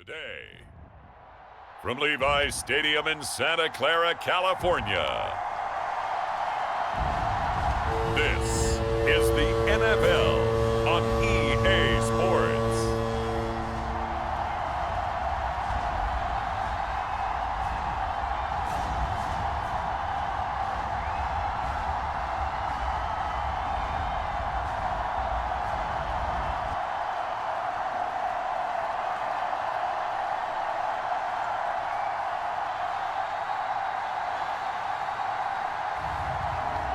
today. From Levi's Stadium in Santa Clara, California, this is the NFL on EA Sports.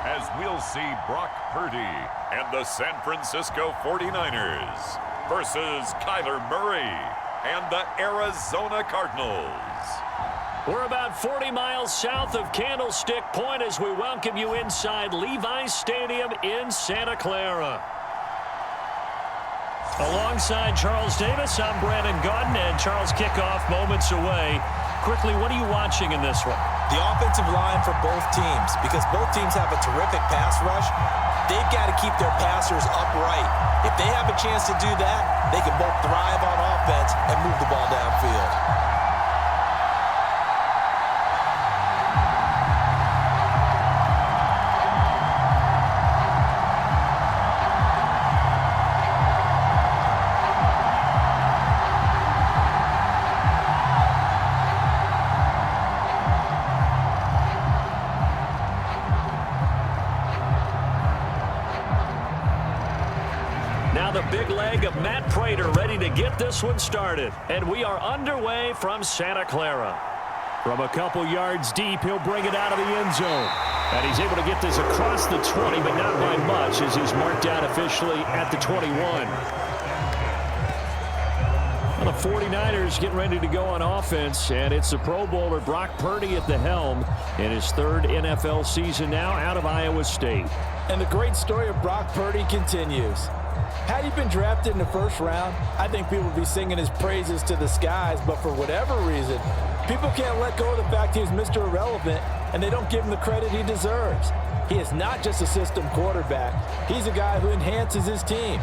As we'll see Brock Purdy and the San Francisco 49ers versus Kyler Murray and the Arizona Cardinals. We're about 40 miles south of Candlestick Point as we welcome you inside Levi's Stadium in Santa Clara. Alongside Charles Davis, I'm Brandon Gaudin, and Charles, kickoff moments away. Quickly, what are you watching in this one? The offensive line for both teams, because both teams have a terrific pass rush. They've got to keep their passers upright. If they have a chance to do that, they can both thrive on offense and move the ball downfield. Now the big leg of Matt Prater ready to get this one started. And we are underway from Santa Clara. From a couple yards deep, he'll bring it out of the end zone. And he's able to get this across the 20, but not by much, as he's marked out officially at the 21. Well, the 49ers getting ready to go on offense, and it's the Pro Bowler Brock Purdy at the helm in his third NFL season now out of Iowa State. And the great story of Brock Purdy continues. Had he been drafted in the first round, I think people would be singing his praises to the skies, but for whatever reason, people can't let go of the fact he's Mr. Irrelevant, and they don't give him the credit he deserves. He is not just a system quarterback. He's a guy who enhances his team.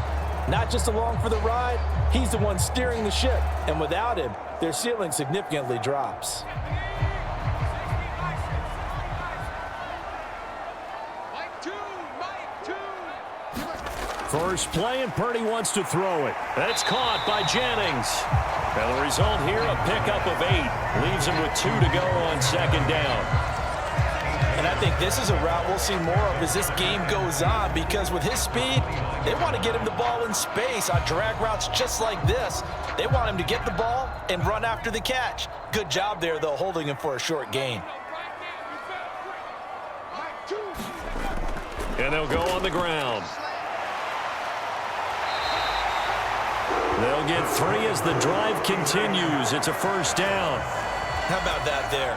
Not just along for the ride, he's the one steering the ship, and without him, their ceiling significantly drops. First play, and Purdy wants to throw it. That's caught by Jennings. And the result here, a pickup of 8. Leaves him with 2 to go on second down. And I think this is a route we'll see more of as this game goes on, because with his speed, they want to get him the ball in space on drag routes just like this. They want him to get the ball and run after the catch. Good job there, though, holding him for a short gain. And they'll go on the ground. They'll get 3 as the drive continues. It's a first down. How about that there?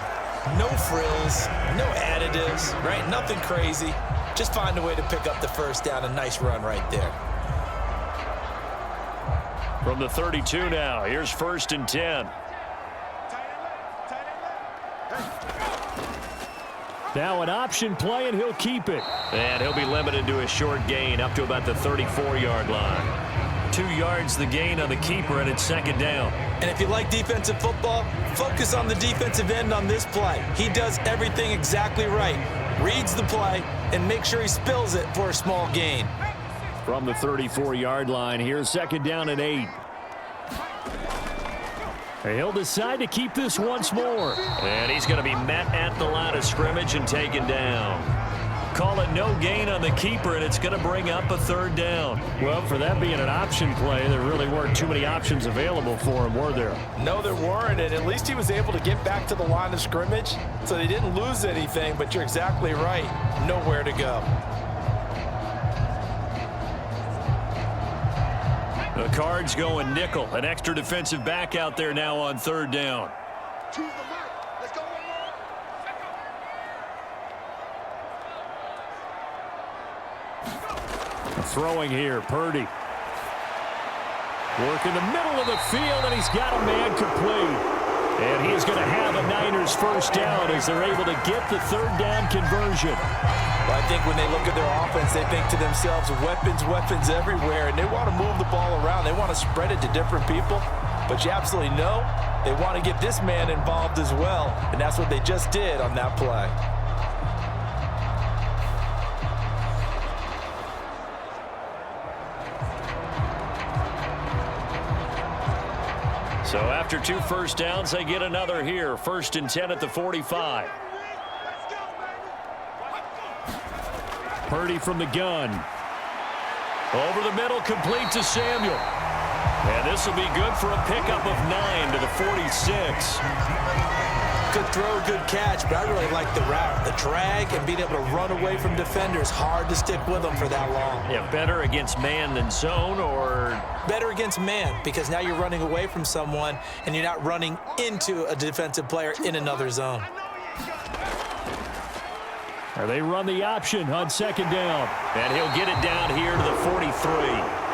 No frills, no additives, right? Nothing crazy. Just find a way to pick up the first down. A nice run right there. From the 32 now, here's 1st and 10. Now an option play, and he'll keep it. And he'll be limited to a short gain up to about the 34-yard line. 2 yards the gain on the keeper, and it's second down. And if you like defensive football, focus on the defensive end on this play. He does everything exactly right. Reads the play and make sure he spills it for a small gain. From the 34-yard line, here's second down and 8. He'll decide to keep this once more. And he's going to be met at the line of scrimmage and taken down. Call it no gain on the keeper, and it's going to bring up a third down. Well, for that being an option play, there really weren't too many options available for him, were there? No, there weren't, and at least he was able to get back to the line of scrimmage, so they didn't lose anything, but you're exactly right. Nowhere to go. The Cards going nickel. An extra defensive back out there now on third down. Throwing here, Purdy. Work in the middle of the field, and he's got a man complete. And he is going to have a Niners first down as they're able to get the third down conversion. Well, I think when they look at their offense, they think to themselves, weapons, weapons everywhere, and they want to move the ball around. They want to spread it to different people. but you absolutely know they want to get this man involved as well, and that's what they just did on that play. So after 2 first downs, they get another here. 1st and 10 at the 45. Purdy from the gun. Over the middle, complete to Samuel. And this will be good for a pickup of 9 to the 46. Good throw, good catch, but I really like the route. The drag and being able to run away from defenders, hard to stick with them for that long. Yeah, better against man than zone, or? Better against man, because now you're running away from someone and you're not running into a defensive player in another zone. Or they run the option on 2nd down. And he'll get it down here to the 43.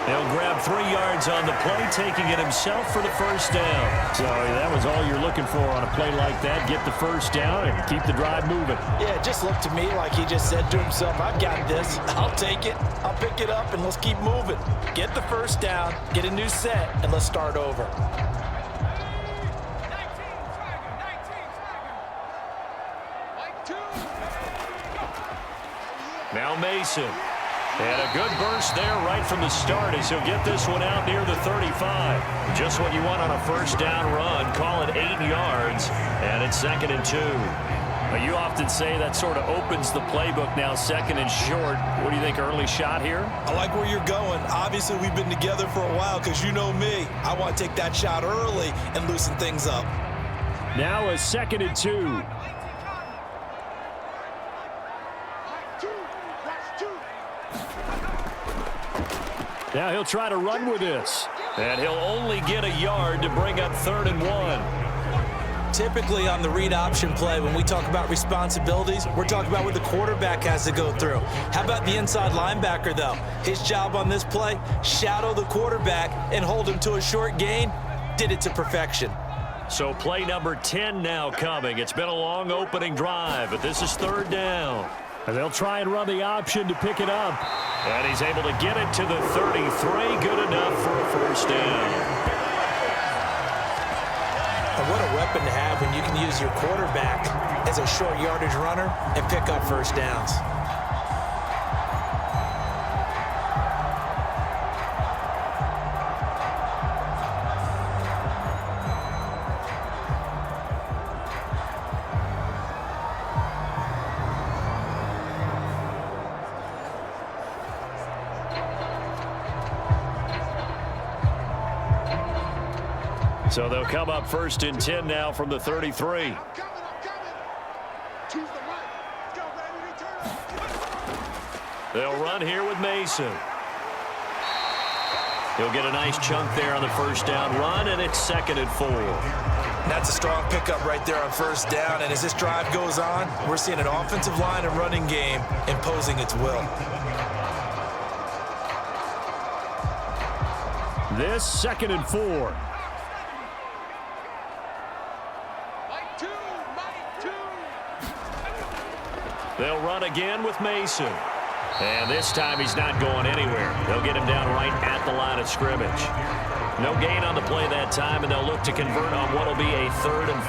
They'll grab 3 yards on the play, taking it himself for the 1st down. So that was all you're looking for on a play like that. Get the 1st down and keep the drive moving. Yeah, it just looked to me like he just said to himself, I've got this. I'll take it. I'll pick it up, and let's keep moving. Get the 1st down, get a new set, and let's start over. Now Mason. And a good burst there right from the start as he'll get this one out near the 35. Just what you want on a 1st down run. Call it 8 yards, and it's 2nd and 2. Well, you often say that sort of opens the playbook now, 2nd and short. What do you think, early shot here? I like where you're going. Obviously, we've been together for a while because you know me. I want to take that shot early and loosen things up. Now a 2nd and 2. Now he'll try to run with this. And he'll only get a yard to bring up 3rd and 1. Typically on the read option play, when we talk about responsibilities, we're talking about what the quarterback has to go through. How about the inside linebacker, though? His job on this play, shadow the quarterback and hold him to a short gain. Did it to perfection. So play number 10 now coming. It's been a long opening drive, but this is 3rd down. And they'll try and run the option to pick it up. And he's able to get it to the 33. Good enough for a 1st down. And what a weapon to have when you can use your quarterback as a short yardage runner and pick up 1st downs. So they'll come up 1st and 10 now from the 33. They'll run here with Mason. He'll get a nice chunk there on the 1st down run, and it's 2nd and 4. That's a strong pickup right there on 1st down, and as this drive goes on, we're seeing an offensive line and running game imposing its will. This 2nd and 4. They'll run again with Mason. And this time he's not going anywhere. They'll get him down right at the line of scrimmage. No gain on the play that time, and they'll look to convert on what will be a 3rd and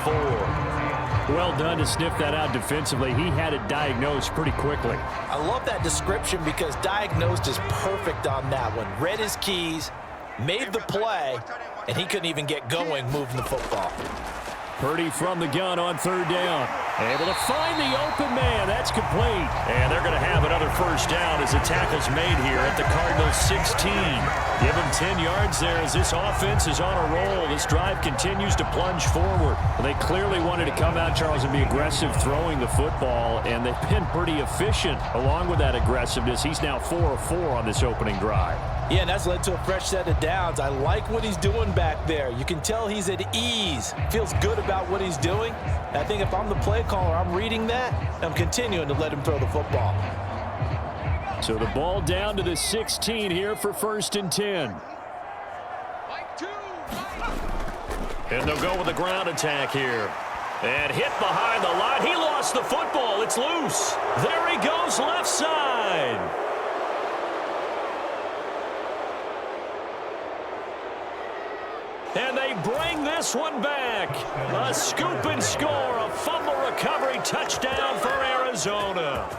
4. Well done to sniff that out defensively. He had it diagnosed pretty quickly. I love that description because diagnosed is perfect on that one. Read his keys, made the play, and he couldn't even get going moving the football. Purdy from the gun on 3rd down. Able to find the open man. That's complete. And they're going to have another 1st down as the tackle's made here at the Cardinals 16. Give them 10 yards there as this offense is on a roll. This drive continues to plunge forward. They clearly wanted to come out, Charles, and be aggressive throwing the football, and they've been pretty efficient along with that aggressiveness. He's now 4 of 4 on this opening drive. Yeah, and that's led to a fresh set of downs. I like what he's doing back there. You can tell he's at ease. Feels good about what he's doing. And I think if I'm the play caller, I'm reading that, and I'm continuing to let him throw the football. So the ball down to the 16 here for 1st and 10. And they'll go with a ground attack here. And hit behind the line. He lost the football. It's loose. There he goes, left side. And this one back. A scoop and score, a fumble recovery touchdown for Arizona.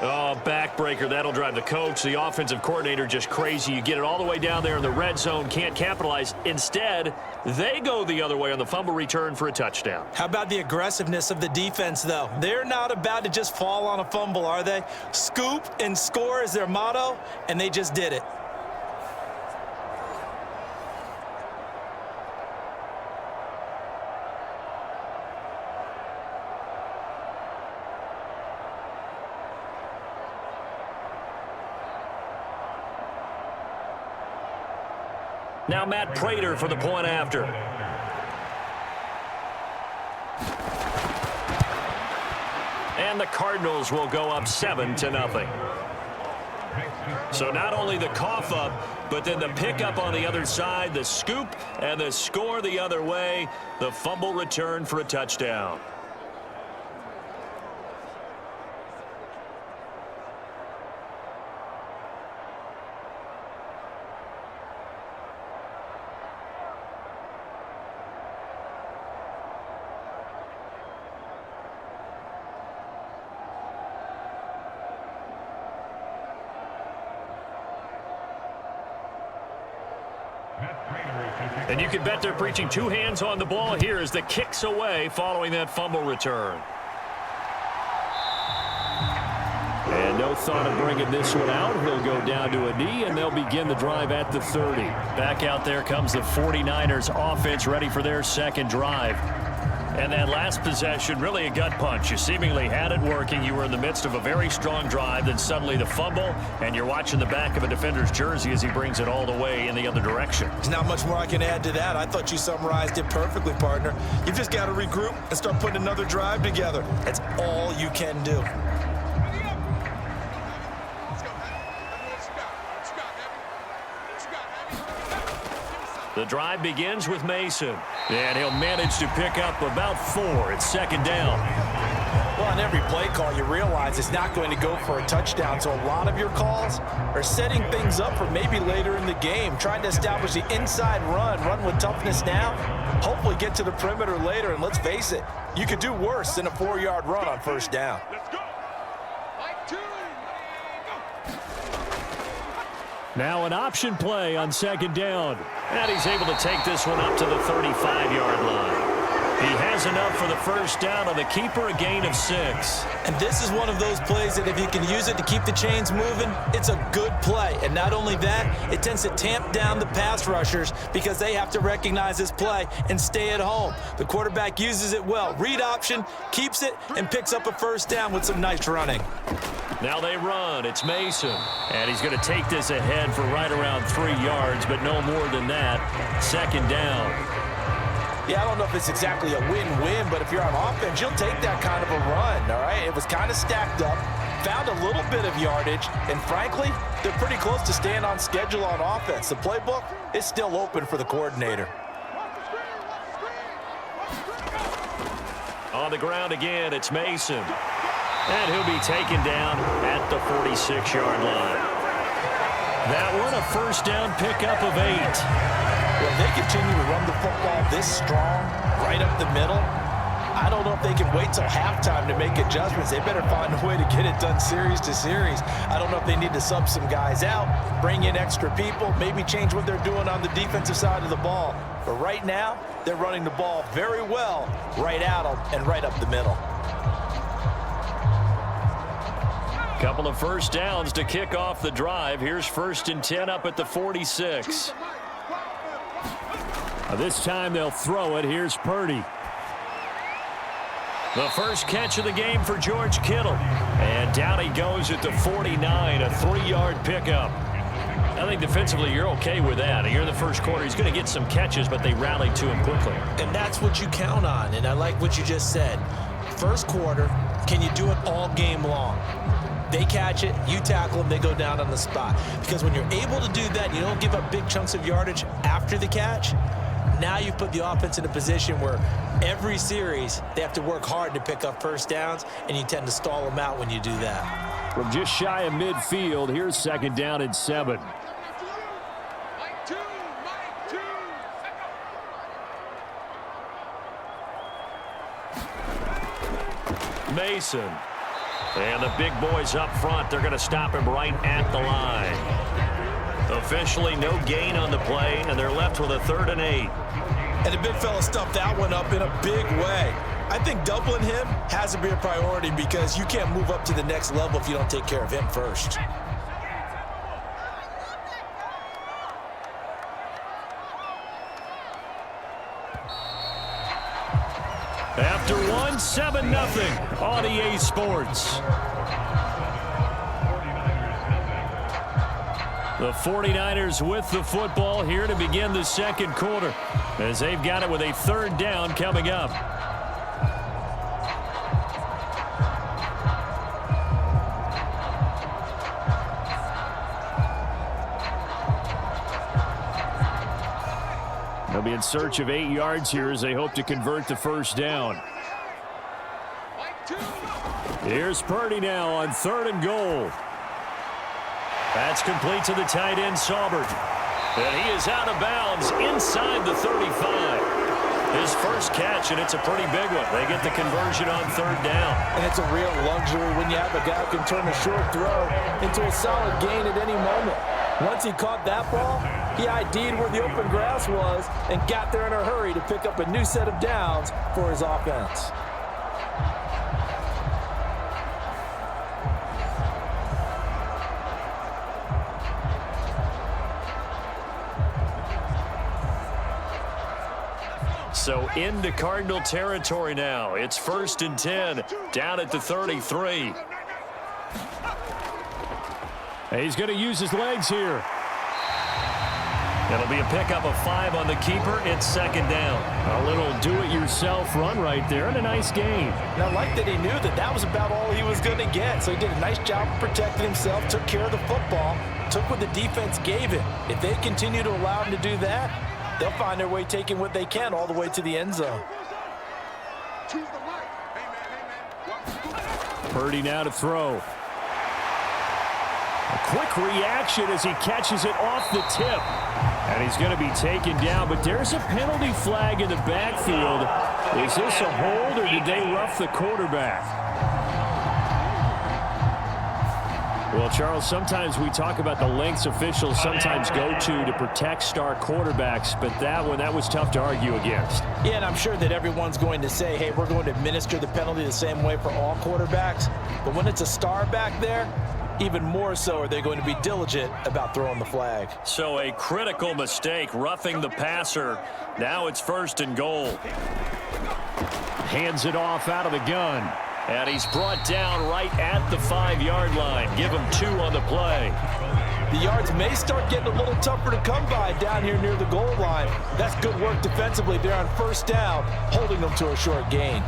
Oh, backbreaker. That'll drive the coach, the offensive coordinator, just crazy. You get it all the way down there in the red zone, can't capitalize. Instead, they go the other way on the fumble return for a touchdown. How about the aggressiveness of the defense, though? They're not about to just fall on a fumble, are they? Scoop and score is their motto, and they just did it. Now Matt Prater for the point after. And the Cardinals will go up 7-0. So not only the cough up, but then the pickup on the other side, the scoop, and the score the other way, the fumble return for a touchdown. And you can bet they're preaching two hands on the ball here as the kicks away following that fumble return. And no thought of bringing this one out. He'll go down to a knee, and they'll begin the drive at the 30. Back out there comes the 49ers offense ready for their second drive. And that last possession, really a gut punch. You seemingly had it working. You were in the midst of a very strong drive. Then suddenly the fumble, and you're watching the back of a defender's jersey as he brings it all the way in the other direction. There's not much more I can add to that. I thought you summarized it perfectly, partner. You've just got to regroup and start putting another drive together. That's all you can do. The drive begins with Mason, and he'll manage to pick up about 4. It's second down. Well, on every play call, you realize it's not going to go for a touchdown, so a lot of your calls are setting things up for maybe later in the game, trying to establish the inside run with toughness now, hopefully get to the perimeter later, and let's face it, you could do worse than a 4-yard run on first down. Let's go. Now an option play on second down. And he's able to take this one up to the 35-yard line. He has enough for the first down on the keeper, a gain of 6. And this is one of those plays that if you can use it to keep the chains moving, it's a good play. And not only that, it tends to tamp down the pass rushers because they have to recognize this play and stay at home. The quarterback uses it well. Read option, keeps it, and picks up a first down with some nice running. Now they run. It's Mason. And he's going to take this ahead for right around 3 yards, but no more than that. Second down. Yeah, I don't know if it's exactly a win-win, but if you're on offense, you'll take that kind of a run, all right? It was kind of stacked up, found a little bit of yardage, and frankly, they're pretty close to staying on schedule on offense. The playbook is still open for the coordinator. On the ground again, it's Mason. And he'll be taken down at the 46-yard line. That one, a first down pickup of 8. Well, if they continue to run the football this strong, right up the middle, I don't know if they can wait till halftime to make adjustments. They better find a way to get it done series to series. I don't know if they need to sub some guys out, bring in extra people, maybe change what they're doing on the defensive side of the ball. But right now, they're running the ball very well right at them and right up the middle. Couple of first downs to kick off the drive. Here's 1st and 10 up at the 46. This time they'll throw it. Here's Purdy. The first catch of the game for George Kittle. And down he goes at the 49, a 3-yard pickup. I think defensively you're okay with that. You're in the first quarter. He's going to get some catches, but they rallied to him quickly. And that's what you count on, and I like what you just said. First quarter, can you do it all game long? They catch it, you tackle them, they go down on the spot. Because when you're able to do that, you don't give up big chunks of yardage after the catch. Now you put the offense in a position where every series they have to work hard to pick up first downs, and you tend to stall them out when you do that. From just shy of midfield, here's second down and 7. Mason. And the big boys up front, they're going to stop him right at the line. Officially no gain on the play, and they're left with a 3rd and 8. And the big fella stuffed that one up in a big way. I think doubling him has to be a priority because you can't move up to the next level if you don't take care of him first. After one, 7-0 on EA Sports. The 49ers with the football here to begin the second quarter as they've got it with a 3rd down coming up. They'll be in search of 8 yards here as they hope to convert the 1st down. Here's Purdy now on 3rd and goal. That's complete to the tight end, Saubert. And he is out of bounds inside the 35. His first catch, and it's a pretty big one. They get the conversion on 3rd down. And it's a real luxury when you have a guy who can turn a short throw into a solid gain at any moment. Once he caught that ball, he ID'd where the open grass was and got there in a hurry to pick up a new set of downs for his offense. So into Cardinal territory now. It's 1st and 10 down at the 33. He's going to use his legs here. It'll be a pickup of 5 on the keeper. It's 2nd down. A little do-it-yourself run right there and a nice gain. And I like that he knew that that was about all he was going to get. So he did a nice job of protecting himself, took care of the football, took what the defense gave him. If they continue to allow him to do that, they'll find their way taking what they can all the way to the end zone. Purdy now to throw. A quick reaction as he catches it off the tip. And he's going to be taken down, but there's a penalty flag in the backfield. Is this a hold or did they rough the quarterback? Well, Charles, sometimes we talk about the lengths officials sometimes go to protect star quarterbacks, but that one, that was tough to argue against. Yeah, and I'm sure that everyone's going to say, hey, we're going to administer the penalty the same way for all quarterbacks. But when it's a star back there, even more so are they going to be diligent about throwing the flag. So a critical mistake, roughing the passer. Now it's 1st and goal. Hands it off out of the gun. And he's brought down right at the 5-yard line. Give him 2 on the play. The yards may start getting a little tougher to come by down here near the goal line. That's good work defensively there on 1st down, holding them to a short gain.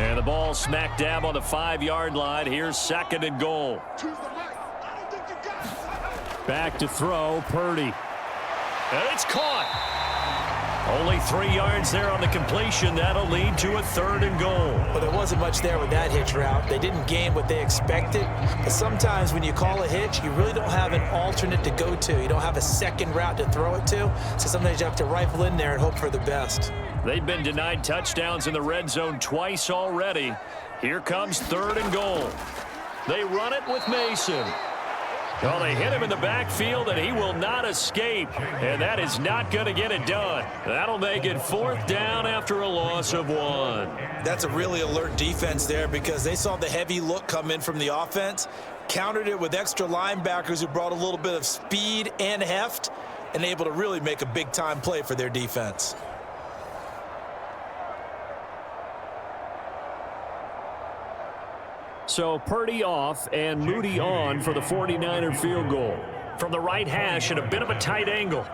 And the ball smack dab on the 5-yard line. Here's 2nd and goal. Back to throw, Purdy. And it's caught. Only 3 yards there on the completion. That'll lead to a 3rd and goal. Well, there wasn't much there with that hitch route. They didn't gain what they expected. But sometimes when you call a hitch, you really don't have an alternate to go to. You don't have a second route to throw it to. So sometimes you have to rifle in there and hope for the best. They've been denied touchdowns in the red zone twice already. Here comes 3rd and goal. They run it with Mason. Well, they hit him in the backfield, and he will not escape. And that is not going to get it done. That'll make it 4th down after a loss of 1. That's a really alert defense there because they saw the heavy look come in from the offense, countered it with extra linebackers who brought a little bit of speed and heft, and able to really make a big-time play for their defense. So Purdy off and Moody on for the 49er field goal. From the right hash at a bit of a tight angle.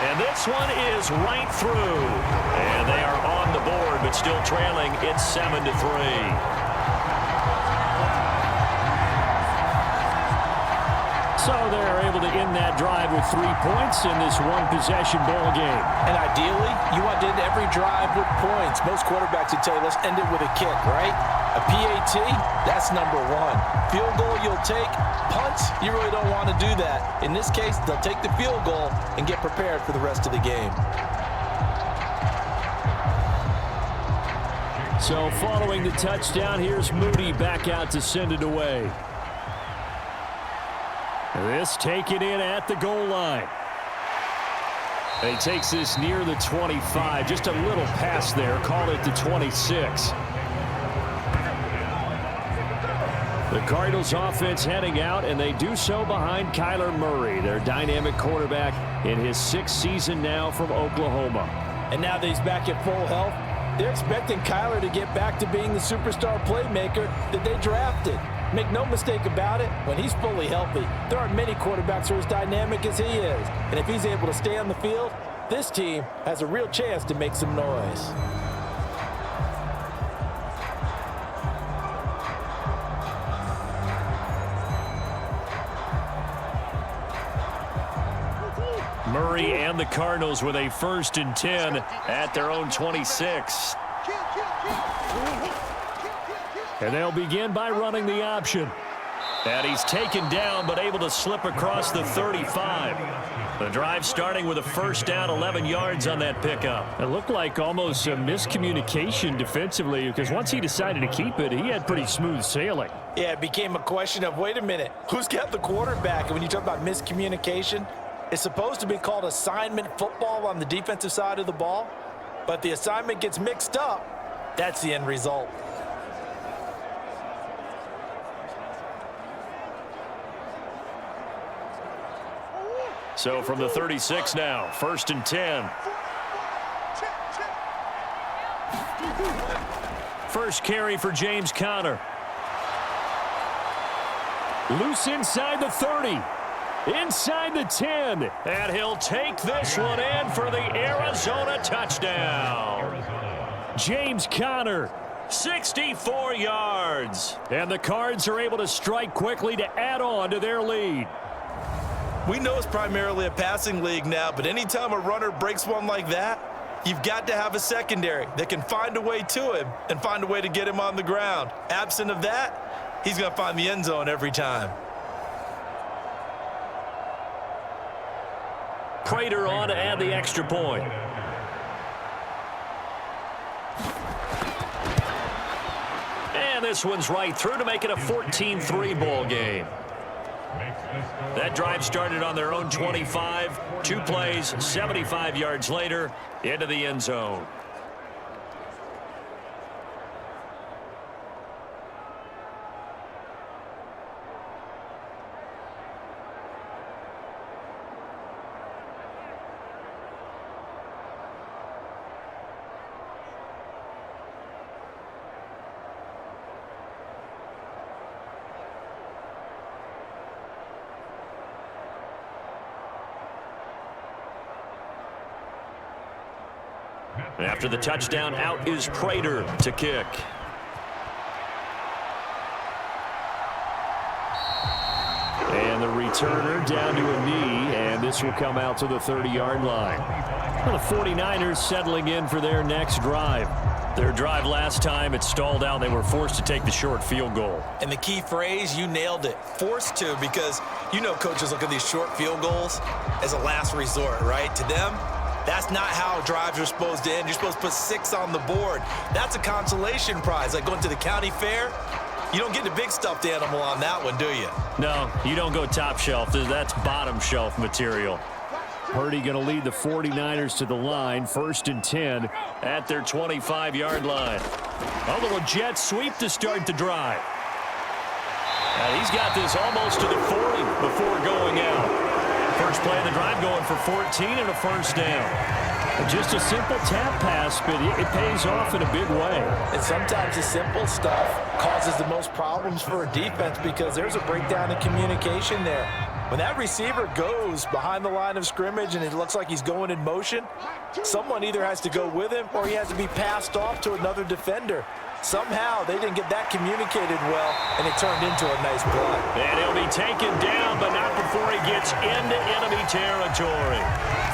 And this one is right through. And they are on the board, but still trailing. It's 7-3. So they're able to end that drive with 3 points in this one-possession ball game. And ideally, you want to end every drive with points. Most quarterbacks would tell you, let's end it with a kick, right? A PAT, that's number 1. Field goal you'll take. Punts, you really don't want to do that. In this case, they'll take the field goal and get prepared for the rest of the game. So following the touchdown, here's Moody back out to send it away. This taken in at the goal line. And he takes this near the 25. Just a little pass there. Call it the 26. The Cardinals offense heading out, and they do so behind Kyler Murray, their dynamic quarterback in his 6th season now from Oklahoma. And now that he's back at full health, they're expecting Kyler to get back to being the superstar playmaker that they drafted. Make no mistake about it, when he's fully healthy, there aren't many quarterbacks who are as dynamic as he is. And if he's able to stay on the field, this team has a real chance to make some noise. Murray and the Cardinals with a 1st and 10 at their own 26. And they'll begin by running the option. And he's taken down but able to slip across the 35. The drive starting with a 1st down, 11 yards on that pickup. It looked like almost a miscommunication defensively because once he decided to keep it, he had pretty smooth sailing. Yeah, it became a question of, wait a minute, who's got the quarterback? And when you talk about miscommunication, it's supposed to be called assignment football on the defensive side of the ball. But the assignment gets mixed up. That's the end result. So from the 36 now, 1st and 10. First carry for James Conner. Loose inside the 30. Inside the 10. And he'll take this one in for the Arizona touchdown. James Conner, 64 yards. And the Cards are able to strike quickly to add on to their lead. We know it's primarily a passing league now, but anytime a runner breaks one like that, you've got to have a secondary that can find a way to him and find a way to get him on the ground. Absent of that, he's going to find the end zone every time. Prater on to add the extra point. And this one's right through to make it a 14-3 ball game. That drive started on their own 25. 2 plays, 75 yards later, into the end zone. After the touchdown, out is Prater to kick. And the returner down to a knee, and this will come out to the 30-yard line. Well, the 49ers settling in for their next drive. Their drive last time, it stalled out. They were forced to take the short field goal. And the key phrase, you nailed it, forced to, because you know coaches look at these short field goals as a last resort, right? To them, that's not how drives are supposed to end. You're supposed to put 6 on the board. That's a consolation prize. Like going to the county fair, you don't get the big stuffed animal on that one, do you? No, you don't go top shelf. That's bottom shelf material. Purdy going to lead the 49ers to the line, 1st and 10 at their 25-yard line. A little jet sweep to start the drive. He's got this almost to the 40 before going out. First play of the drive going for 14 and a 1st down. Just a simple tap pass, but it pays off in a big way. And sometimes the simple stuff causes the most problems for a defense because there's a breakdown in communication there. When that receiver goes behind the line of scrimmage and it looks like he's going in motion, someone either has to go with him or he has to be passed off to another defender. Somehow they didn't get that communicated well, and it turned into a nice play. And he'll be taken down, but not before he gets into enemy territory.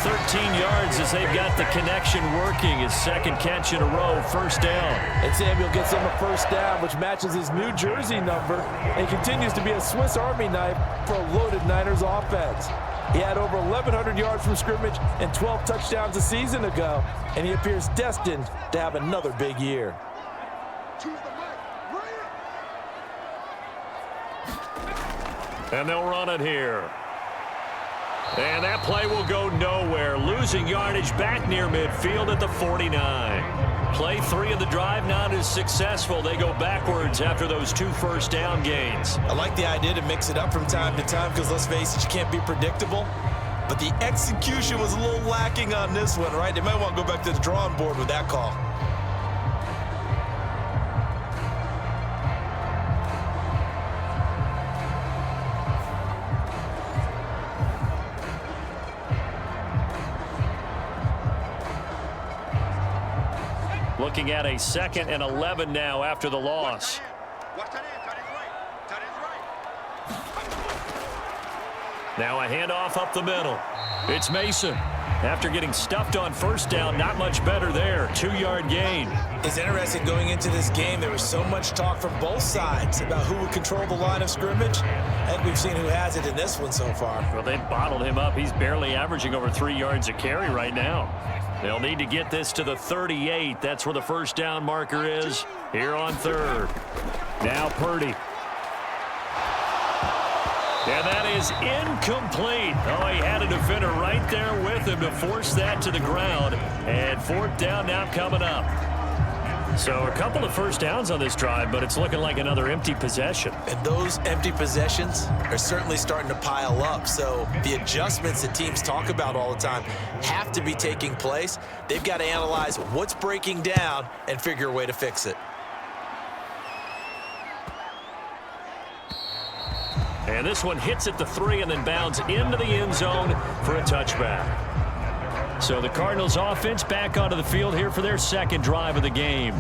13 yards as they've got the connection working. His 2nd catch in a row, 1st down. And Samuel gets him a 1st down, which matches his New Jersey number and continues to be a Swiss Army knife for a loaded Niners offense. He had over 1,100 yards from scrimmage and 12 touchdowns a season ago, and he appears destined to have another big year. And they'll run it here. And that play will go nowhere. Losing yardage back near midfield at the 49. Play 3 of the drive not as successful. They go backwards after those 2 first down gains. I like the idea to mix it up from time to time because, let's face it, you can't be predictable. But the execution was a little lacking on this one, right? They might want to go back to the drawing board with that call. Looking at a 2nd and 11 now after the loss. Now a handoff up the middle. It's Mason. After getting stuffed on first down, not much better there. 2-yard gain. It's interesting going into this game. There was so much talk from both sides about who would control the line of scrimmage. And we've seen who has it in this one so far. Well, they bottled him up. He's barely averaging over 3 yards a carry right now. They'll need to get this to the 38. That's where the first down marker is here on 3rd. Now Purdy. And that is incomplete. Oh, he had a defender right there with him to force that to the ground. And 4th down now coming up. So a couple of first downs on this drive, but it's looking like another empty possession. And those empty possessions are certainly starting to pile up. So the adjustments that teams talk about all the time have to be taking place. They've got to analyze what's breaking down and figure a way to fix it. And this one hits at the 3 and then bounds into the end zone for a touchback. So the Cardinals offense back onto the field here for their 2nd drive of the game.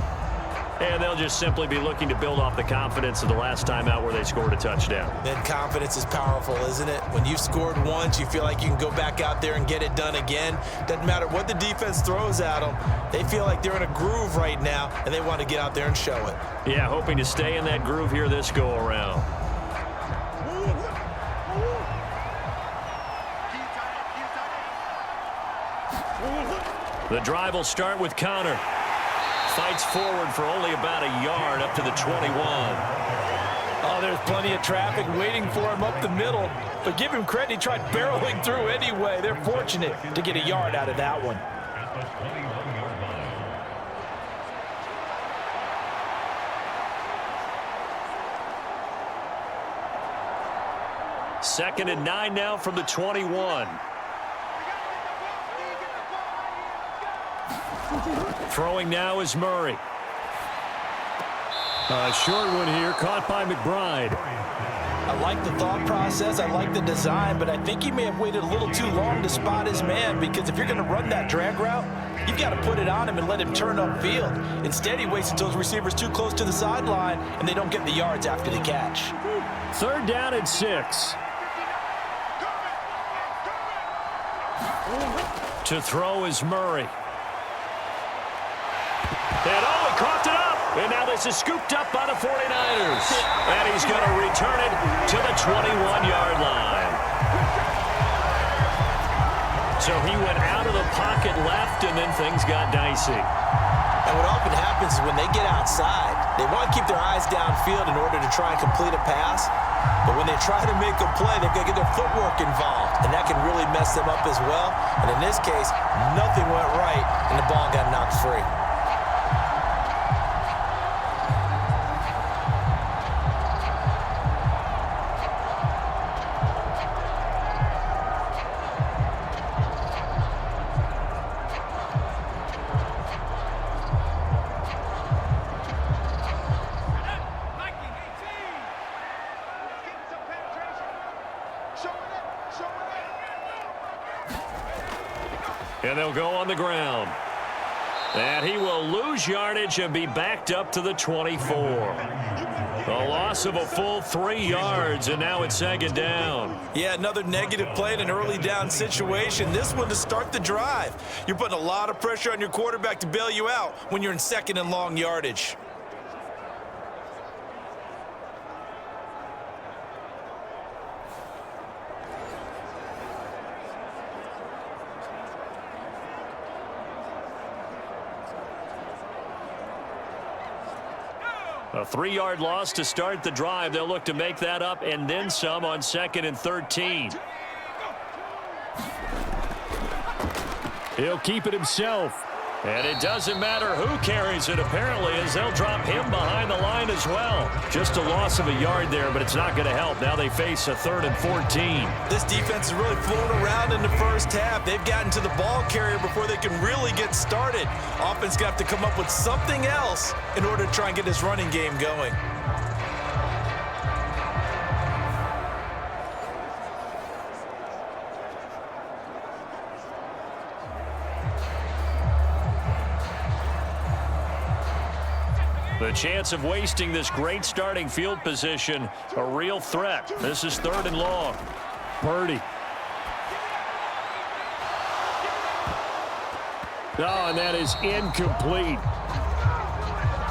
And they'll just simply be looking to build off the confidence of the last time out where they scored a touchdown. Then confidence is powerful, isn't it? When you've scored once, you feel like you can go back out there and get it done again. Doesn't matter what the defense throws at them. They feel like they're in a groove right now, and they want to get out there and show it. Yeah, hoping to stay in that groove here this go-around. The drive will start with Connor. Fights forward for only about a yard up to the 21. Oh, there's plenty of traffic waiting for him up the middle. But give him credit, he tried barreling through anyway. They're fortunate to get a yard out of that one. Second and 9 now from the 21. Throwing now is Murray. A short one here, caught by McBride. I like the thought process, I like the design, but I think he may have waited a little too long to spot his man, because if you're going to run that drag route, you've got to put it on him and let him turn upfield. Instead, he waits until his receiver's too close to the sideline, and they don't get the yards after the catch. 3rd down and 6. To throw is Murray. And oh, he coughed it up. And now this is scooped up by the 49ers. And he's going to return it to the 21-yard line. So he went out of the pocket left, and then things got dicey. And what often happens is when they get outside, they want to keep their eyes downfield in order to try and complete a pass. But when they try to make a play, they've got to get their footwork involved. And that can really mess them up as well. And in this case, nothing went right, and the ball got knocked free. And they'll go on the ground. And he will lose yardage and be backed up to the 24. A loss of a full 3 yards, and now it's 2nd down. Yeah, another negative play in an early down situation. This one to start the drive. You're putting a lot of pressure on your quarterback to bail you out when you're in 2nd and long yardage. A 3-yard loss to start the drive. They'll look to make that up and then some on 2nd and 13. He'll keep it himself. And it doesn't matter who carries it, apparently, as they'll drop him behind the line as well. Just a loss of a yard there, but it's not going to help. Now they face a 3rd and 14. This defense is really flown around in the first half. They've gotten to the ball carrier before they can really get started. Offense got to come up with something else in order to try and get this running game going. The chance of wasting this great starting field position, a real threat. This is 3rd and long. Purdy. Oh, and that is incomplete.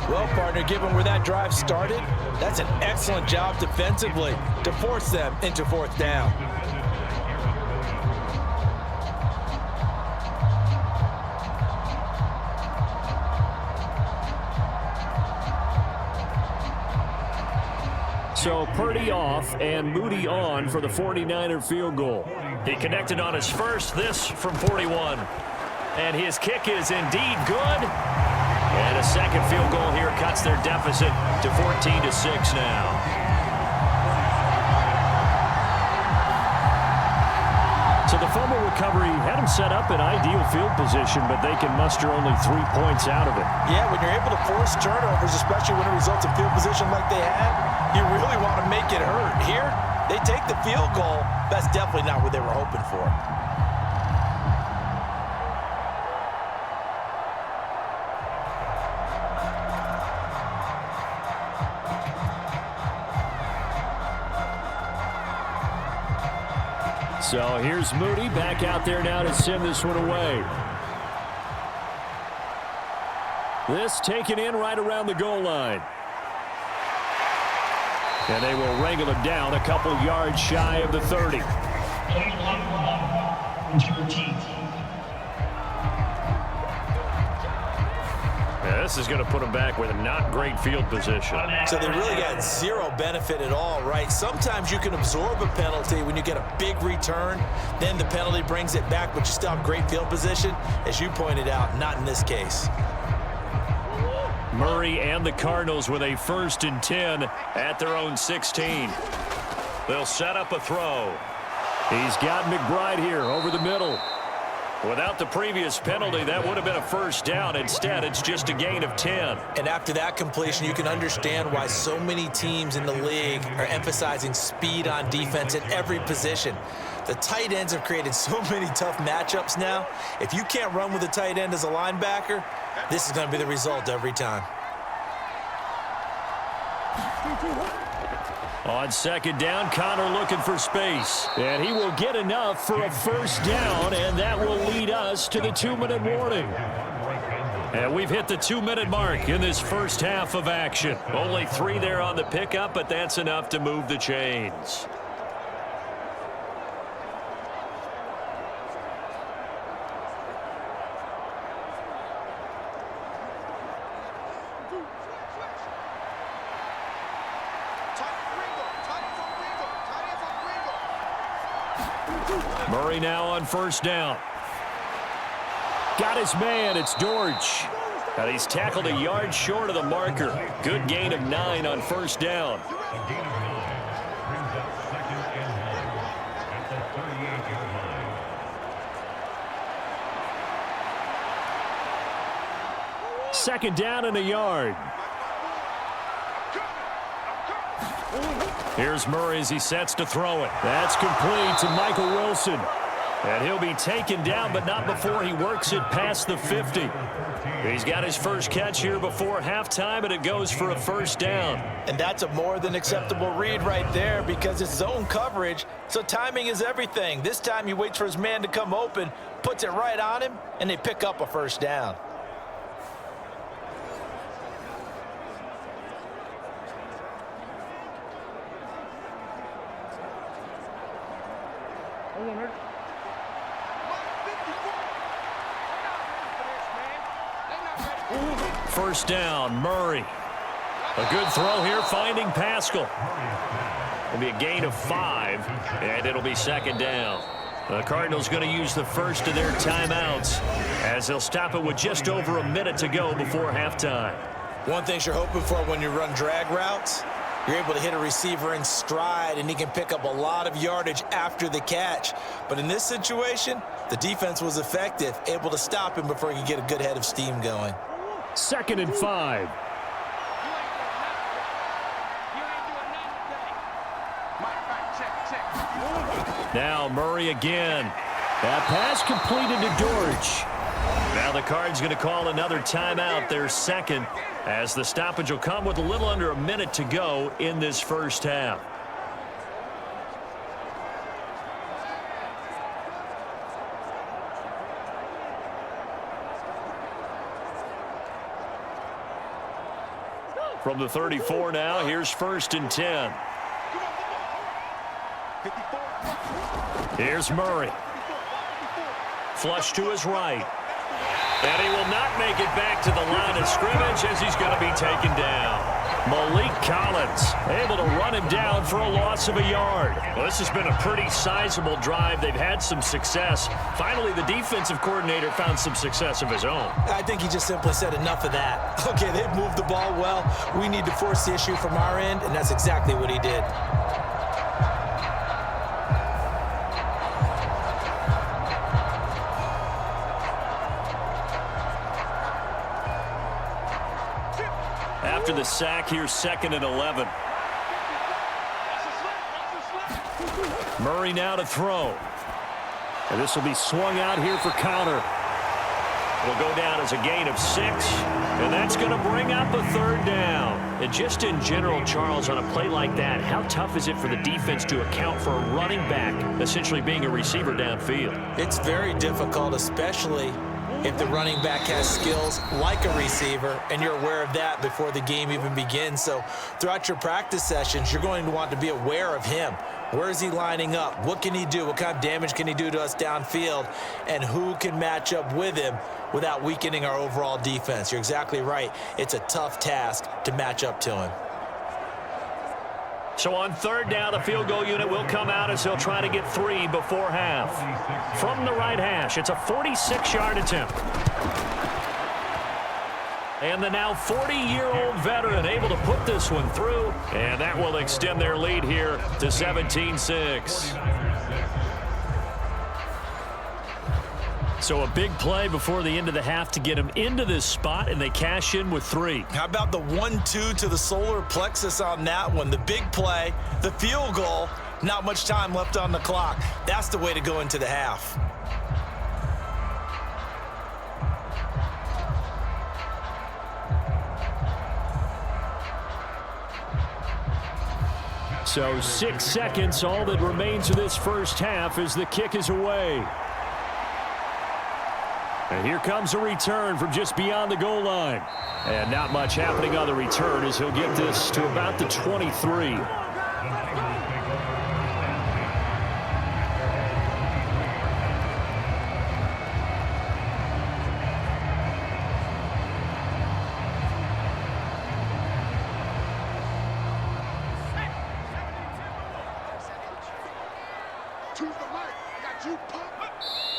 Well, partner, given where that drive started, that's an excellent job defensively to force them into 4th down. So Purdy off and Moody on for the 49er field goal. He connected on his first, this from 41. And his kick is indeed good. And a second field goal here cuts their deficit to 14-6 now. So the fumble recovery had them set up in ideal field position, but they can muster only 3 points out of it. Yeah, when you're able to force turnovers, especially when it results in field position like they had, you really want to make it hurt. Here, they take the field goal. That's definitely not what they were hoping for. So here's Moody back out there now to send this one away. This taken in right around the goal line. And they will wrangle him down a couple yards shy of the 30. Yeah, this is going to put them back with a not great field position. So they really got zero benefit at all, right? Sometimes you can absorb a penalty when you get a big return. Then the penalty brings it back, but you still have great field position. As you pointed out, not in this case. Murray and the Cardinals with a 1st and 10 at their own 16. They'll set up a throw. He's got McBride here over the middle. Without the previous penalty, that would have been a 1st down. Instead, it's just a gain of 10. And after that completion, you can understand why so many teams in the league are emphasizing speed on defense at every position. The tight ends have created so many tough matchups now. If you can't run with a tight end as a linebacker, this is going to be the result every time. On 2nd down, Connor looking for space. And he will get enough for a 1st down, and that will lead us to the 2-minute warning. And we've hit the 2-minute mark in this first half of action. Only 3 there on the pickup, but that's enough to move the chains. Murray now on 1st down. Got his man. It's Dortch. And he's tackled a yard short of the marker. Good gain of 9 on 1st down. Second down and a yard. Here's Murray as he sets to throw it. That's complete to Michael Wilson. And he'll be taken down, but not before he works it past the 50. He's got his first catch here before halftime, and it goes for a 1st down. And that's a more than acceptable read right there because it's zone coverage, so timing is everything. This time he waits for his man to come open, puts it right on him, and they pick up a 1st down. First down, Murray. A good throw here, finding Pascal. It'll be a gain of 5, and it'll be second down. The Cardinals going to use the first of their timeouts as they'll stop it with just over a minute to go before halftime. One thing you're hoping for when you run drag routes, you're able to hit a receiver in stride, and he can pick up a lot of yardage after the catch. But in this situation, the defense was effective, able to stop him before he could get a good head of steam going. 2nd and 5. Now Murray again. That pass completed to Dortch. Now the Cards going to call another timeout, their second, as the stoppage will come with a little under a minute to go in this first half. From the 34 now, here's 1st and 10. Here's Murray. Flush to his right. And he will not make it back to the line of scrimmage as he's going to be taken down. Malik Collins able to run him down for a loss of a yard. Well, this has been a pretty sizable drive. They've had some success. Finally, the defensive coordinator found some success of his own. I think he just simply said enough of that. Okay, they've moved the ball well. We need to force the issue from our end, and that's exactly what he did. After the sack, here's 2nd and 11. Murray now to throw. And this will be swung out here for counter. Will go down as a gain of 6. And that's going to bring up a 3rd down. And just in general, Charles, on a play like that, how tough is it for the defense to account for a running back essentially being a receiver downfield? It's very difficult, especially if the running back has skills like a receiver, and you're aware of that before the game even begins. So throughout your practice sessions, you're going to want to be aware of him. Where is he lining up? What can he do? What kind of damage can he do to us downfield? And who can match up with him without weakening our overall defense? You're exactly right. It's a tough task to match up to him. So on 3rd down, the field goal unit will come out as they'll try to get 3 before half. From the right hash, it's a 46-yard attempt. And the now 40-year-old veteran able to put this one through, and that will extend their lead here to 17-6. So a big play before the end of the half to get him into this spot, and they cash in with 3. How about the 1-2 to the solar plexus on that one? The big play, the field goal, not much time left on the clock. That's the way to go into the half. So 6 seconds, all that remains of this first half as the kick is away. And here comes a return from just beyond the goal line. And not much happening on the return as he'll get this to about the 23.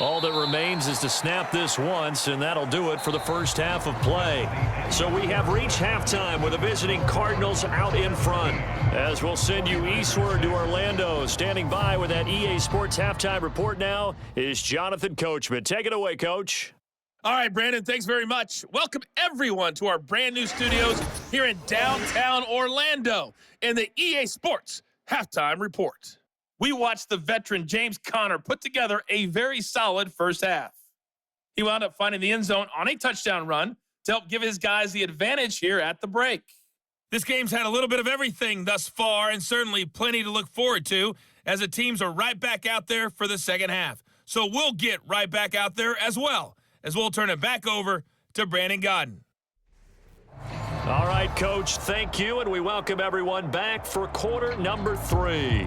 All that remains is to snap this once, and that'll do it for the first half of play. So we have reached halftime with the visiting Cardinals out in front. As we'll send you eastward to Orlando. Standing by with that EA Sports halftime report now is Jonathan Coachman. Take it away, Coach. All right, Brandon, thanks very much. Welcome, everyone, to our brand new studios here in downtown Orlando in the EA Sports halftime report. We watched the veteran James Conner put together a very solid first half. He wound up finding the end zone on a touchdown run to help give his guys the advantage here at the break. This game's had a little bit of everything thus far, and certainly plenty to look forward to as the teams are right back out there for the second half. So we'll get right back out there as well, as we'll turn it back over to Brandon Godden. All right, Coach, thank you, and we welcome everyone back for quarter number 3.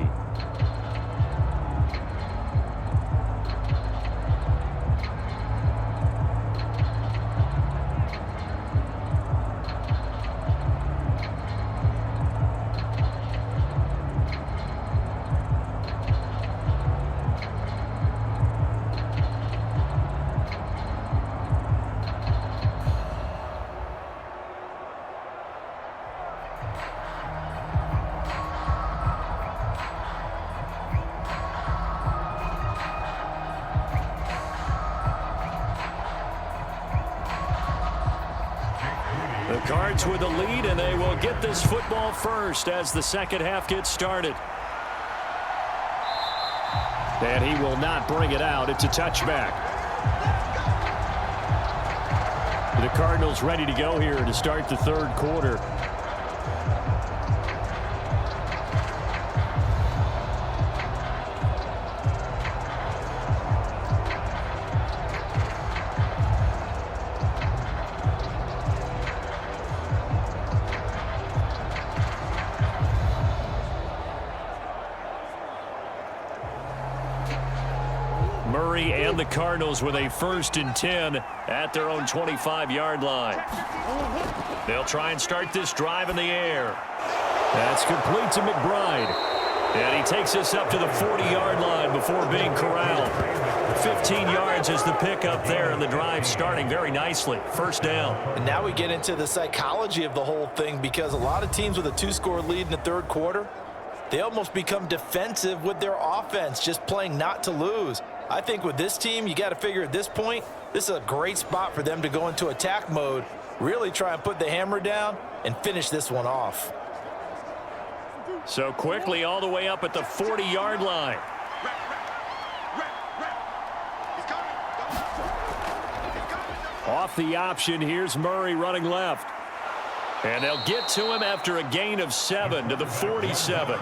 The Cards with the lead, and they will get this football first as the second half gets started. And he will not bring it out. It's a touchback. The Cardinals ready to go here to start the third quarter. Murray and the Cardinals with a 1st and 10 at their own 25-yard line. They'll try and start this drive in the air. That's complete to McBride. And he takes this up to the 40-yard line before being corralled. 15 yards is the pickup there, and the drive starting very nicely. First down. And now we get into the psychology of the whole thing, because a lot of teams with a 2-score lead in the third quarter, they almost become defensive with their offense, just playing not to lose. I think with this team, you got to figure at this point, this is a great spot for them to go into attack mode, really try and put the hammer down and finish this one off. So quickly all the way up at the 40-yard line. Off the option, here's Murray running left. And they'll get to him after a gain of 7 to the 47.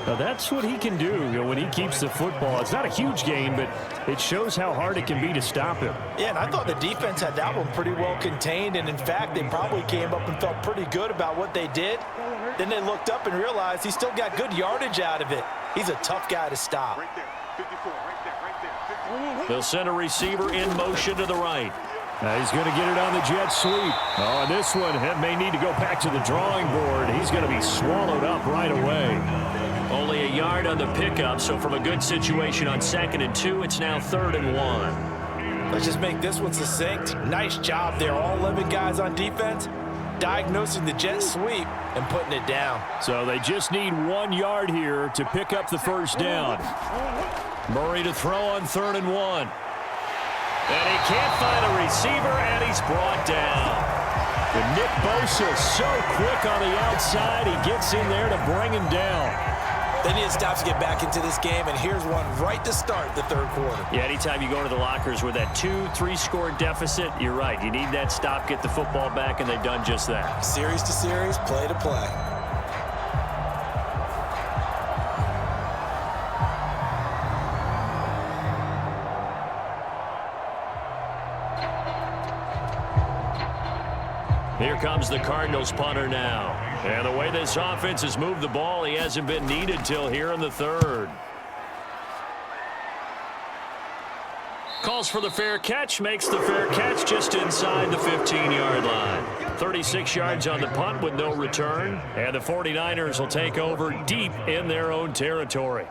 Now that's what he can do, when he keeps the football. It's not a huge gain, but it shows how hard it can be to stop him. Yeah, and I thought the defense had that one pretty well contained, and in fact, they probably came up and felt pretty good about what they did. Then they looked up and realized he still got good yardage out of it. He's a tough guy to stop. Right there, 54, right there. They'll send a receiver in motion to the right. Now he's going to get it on the jet sweep. Oh, and this one may need to go back to the drawing board. He's going to be swallowed up right away. Only a yard on the pickup, so from a good situation on 2nd and 2, it's now 3rd and 1. Let's just make this one succinct. Nice job there, all 11 guys on defense, diagnosing the jet sweep and putting it down. So they just need 1 yard here to pick up the first down. Murray to throw on 3rd and 1. And he can't find a receiver, and he's brought down. And Nick Bosa so quick on the outside, he gets in there to bring him down. They need to stop to get back into this game, and here's one right to start the third quarter. Yeah, anytime you go into the lockers with that 2-3-score deficit, you're right. You need that stop, get the football back, and they've done just that. Series to series, play to play. Here comes the Cardinals punter now. And the way this offense has moved the ball, he hasn't been needed till here in the third. Calls for the fair catch, makes the fair catch just inside the 15-yard line. 36 yards on the punt with no return. And the 49ers will take over deep in their own territory.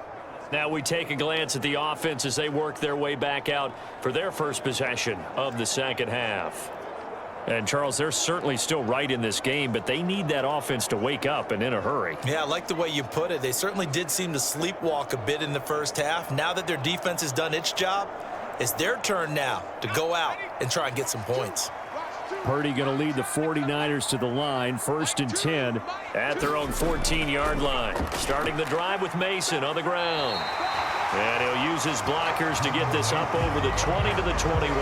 Now we take a glance at the offense as they work their way back out for their first possession of the second half. And, Charles, they're certainly still right in this game, but they need that offense to wake up and in a hurry. Yeah, I like the way you put it. They certainly did seem to sleepwalk a bit in the first half. Now that their defense has done its job, it's their turn now to go out and try and get some points. Purdy going to lead the 49ers to the line, 1st and 10 at their own 14-yard line. Starting the drive with Mason on the ground. And he'll use his blockers to get this up over the 20 to the 21.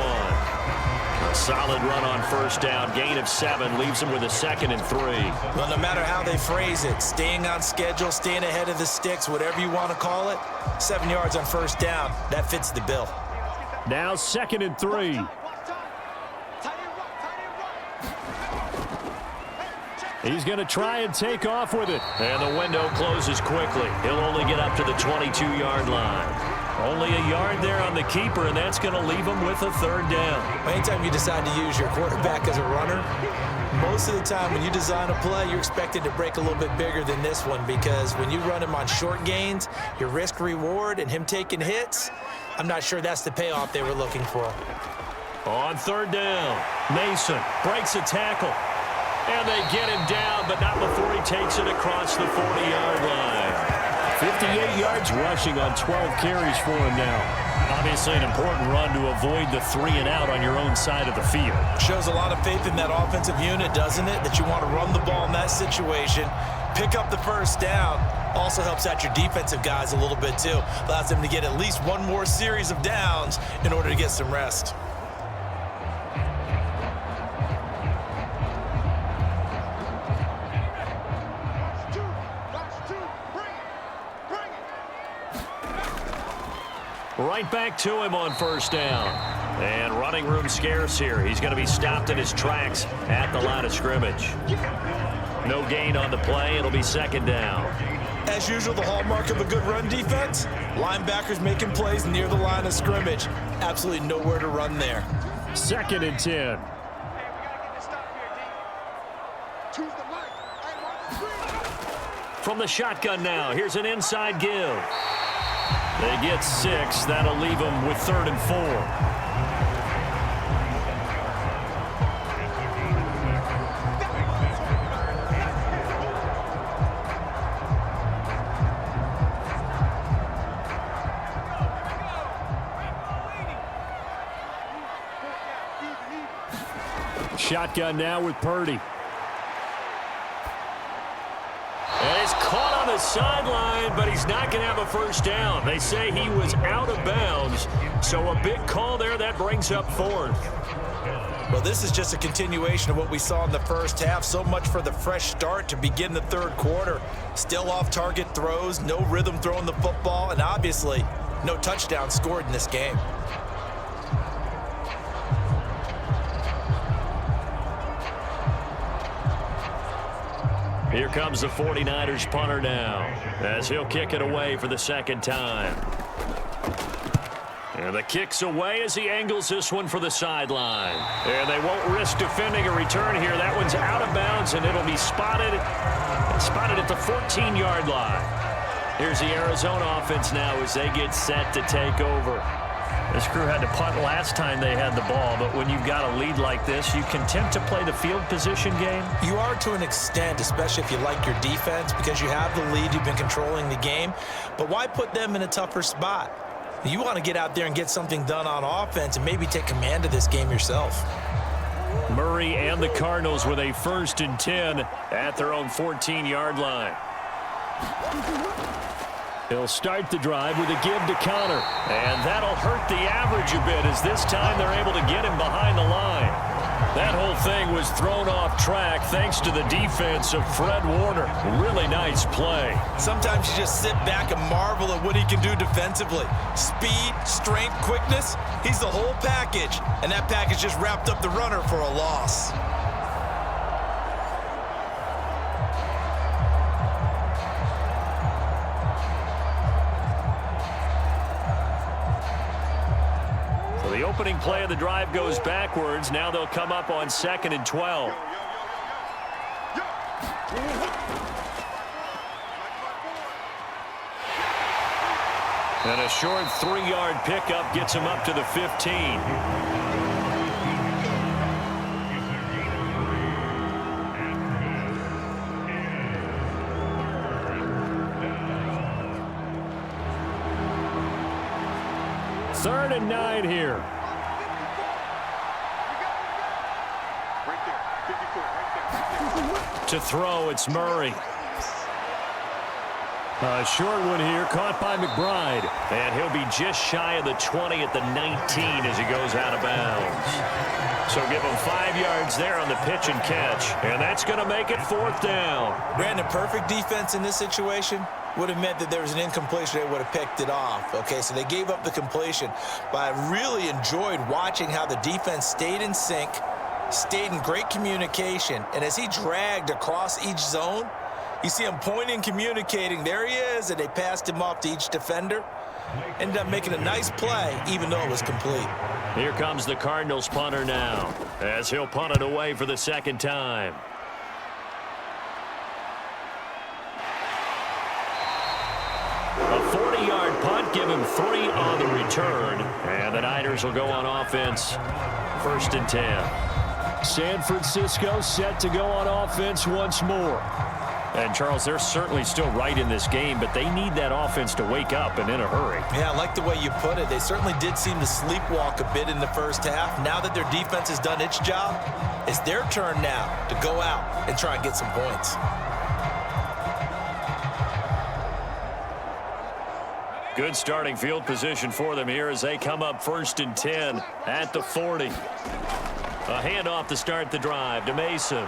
A solid run on first down. Gain of 7 leaves him with a 2nd and 3. Well, no matter how they phrase it, staying on schedule, staying ahead of the sticks, whatever you want to call it, 7 yards on first down, that fits the bill. Now 2nd and 3. He's going to try and take off with it. And the window closes quickly. He'll only get up to the 22-yard line. Only a yard there on the keeper, and that's going to leave him with a 3rd down. Anytime you decide to use your quarterback as a runner, most of the time when you design a play, you're expected to break a little bit bigger than this one, because when you run him on short gains, your risk-reward and him taking hits, I'm not sure that's the payoff they were looking for. On 3rd down, Mason breaks a tackle. And they get him down, but not before he takes it across the 40-yard line. 58 yards rushing on 12 carries for him now. Obviously an important run to avoid the 3 and out on your own side of the field. Shows a lot of faith in that offensive unit, doesn't it? That you want to run the ball in that situation, pick up the first down. Also helps out your defensive guys a little bit too. Allows them to get at least one more series of downs in order to get some rest. Right back to him on first down. And running room scarce here. He's going to be stopped in his tracks at the line of scrimmage. No gain on the play. It'll be second down. As usual, the hallmark of a good run defense, linebackers making plays near the line of scrimmage. Absolutely nowhere to run there. 2nd and 10. From the shotgun now, here's an inside give. They get 6. That'll leave them with 3rd and 4. Shotgun now with Purdy. And it's caught on the sideline, but he's not going to have a first down. They say he was out of bounds, so a big call there. That brings up 4th. Well, this is just a continuation of what we saw in the first half. So much for the fresh start to begin the 3rd quarter. Still off-target throws, no rhythm throwing the football, and obviously no touchdown scored in this game. Here comes the 49ers punter now, as he'll kick it away for the 2nd time. And the kick's away as he angles this one for the sideline. And they won't risk defending a return here. That one's out of bounds, and it'll be spotted at the 14-yard line. Here's the Arizona offense now as they get set to take over. This crew had to punt last time they had the ball, but when you've got a lead like this, you can tend to play the field position game. You are to an extent, especially if you like your defense, because you have the lead, you've been controlling the game. But why put them in a tougher spot? You want to get out there and get something done on offense and maybe take command of this game yourself. Murray and the Cardinals with a 1st and 10 at their own 14-yard line. He'll start the drive with a give to Connor. And that'll hurt the average a bit as this time they're able to get him behind the line. That whole thing was thrown off track thanks to the defense of Fred Warner. Really nice play. Sometimes you just sit back and marvel at what he can do defensively. Speed, strength, quickness, he's the whole package. And that package just wrapped up the runner for a loss. The opening play of the drive goes backwards. Now they'll come up on 2nd and 12. And a short 3-yard pickup gets him up to the 15. Third and 9 here. Right there, 54, right there. To throw, it's Murray. A short one here, caught by McBride. And he'll be just shy of the 20 at the 19 as he goes out of bounds. So give him 5 yards there on the pitch and catch. And that's going to make it 4th down. Brandon, perfect defense in this situation would have meant that there was an incompletion. They would have picked it off. Okay, so they gave up the completion. But I really enjoyed watching how the defense stayed in sync, stayed in great communication. And as he dragged across each zone, you see him pointing, communicating. There he is, and they passed him off to each defender. Ended up making a nice play, even though it was complete. Here comes the Cardinals punter now, as he'll punt it away for the 2nd time. A 40-yard punt, give him 3 on the return. And the Niners will go on offense, 1st and 10. San Francisco set to go on offense once more. And, Charles, they're certainly still right in this game, but they need that offense to wake up and in a hurry. Yeah, I like the way you put it. They certainly did seem to sleepwalk a bit in the first half. Now that their defense has done its job, it's their turn now to go out and try and get some points. Good starting field position for them here as they come up 1st and 10 at the 40. A handoff to start the drive to Mason.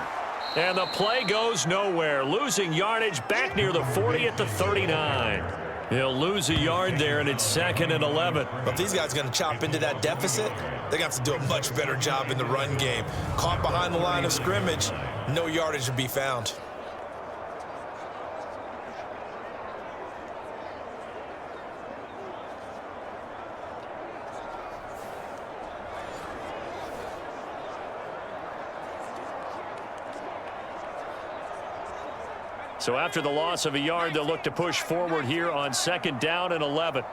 And the play goes nowhere. Losing yardage back near the 40 at the 39. He'll lose a yard there, and it's 2nd and 11. But if these guys are going to chop into that deficit, they're going to have to do a much better job in the run game. Caught behind the line of scrimmage, no yardage to be found. So after the loss of a yard, they'll look to push forward here on 2nd down and 11.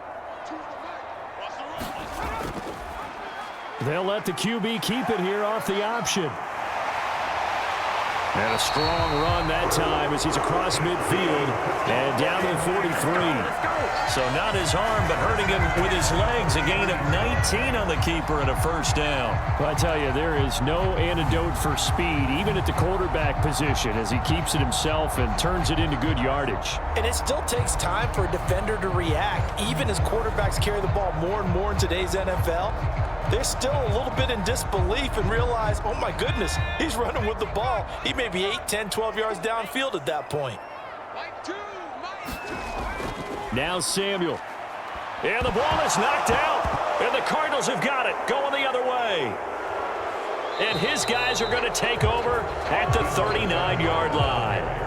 They'll let the QB keep it here off the option. And a strong run that time as he's across midfield and down to the 43. So not his arm, but hurting him with his legs. A gain of 19 on the keeper and a 1st down. Well, I tell you, there is no antidote for speed, even at the quarterback position, as he keeps it himself and turns it into good yardage. And it still takes time for a defender to react. Even as quarterbacks carry the ball more and more in today's NFL, they're still a little bit in disbelief and realize, oh my goodness, he's running with the ball. He may be 8, 10, 12 yards downfield at that point. Now Samuel. And the ball is knocked out. And the Cardinals have got it, going the other way. And his guys are going to take over at the 39-yard line.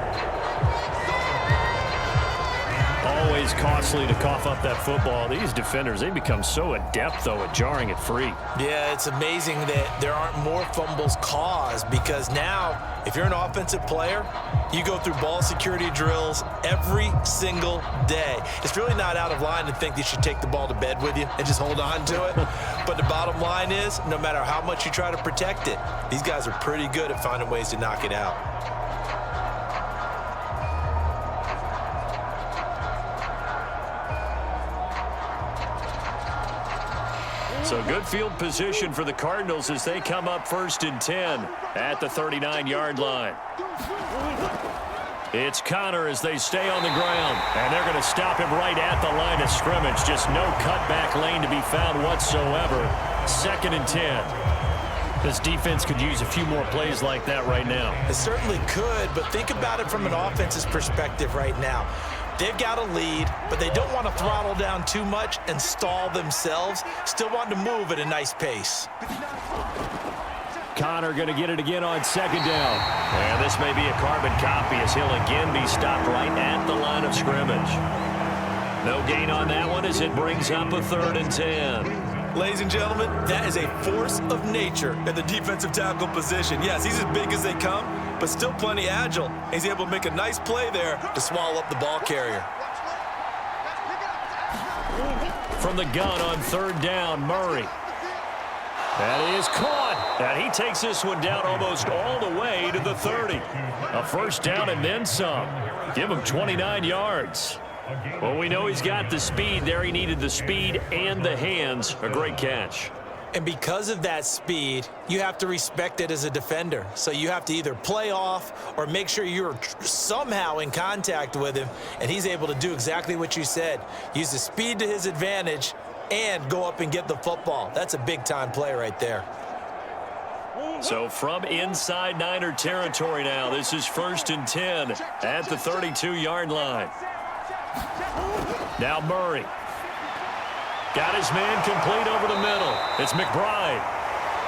Always costly to cough up that football. These defenders, they become so adept, though, at jarring it free. Yeah, it's amazing that there aren't more fumbles caused, because now, if you're an offensive player, you go through ball security drills every single day. It's really not out of line to think you should take the ball to bed with you and just hold on to it. But the bottom line is, no matter how much you try to protect it, these guys are pretty good at finding ways to knock it out. So good field position for the Cardinals as they come up 1st and 10 at the 39-yard line. It's Connor as they stay on the ground, and they're going to stop him right at the line of scrimmage. Just no cutback lane to be found whatsoever. 2nd and 10. This defense could use a few more plays like that right now. It certainly could, but think about it from an offense's perspective right now. They've got a lead, but they don't want to throttle down too much and stall themselves. Still want to move at a nice pace. Connor going to get it again on 2nd down. And this may be a carbon copy as he'll again be stopped right at the line of scrimmage. No gain on that one as it brings up a 3rd and 10. Ladies and gentlemen, that is a force of nature at the defensive tackle position. Yes, he's as big as they come, but still plenty agile. He's able to make a nice play there to swallow up the ball carrier. From the gun on 3rd down, Murray. That is caught. And he takes this one down almost all the way to the 30. A 1st down and then some. Give him 29 yards. Well, we know he's got the speed there. He needed the speed and the hands. A great catch. And because of that speed, you have to respect it as a defender. So you have to either play off or make sure you're somehow in contact with him, and he's able to do exactly what you said. Use the speed to his advantage and go up and get the football. That's a big-time play right there. So from inside Niner territory now, this is 1st and 10 at the 32-yard line. Now Murray. Got his man complete over the middle. It's McBride.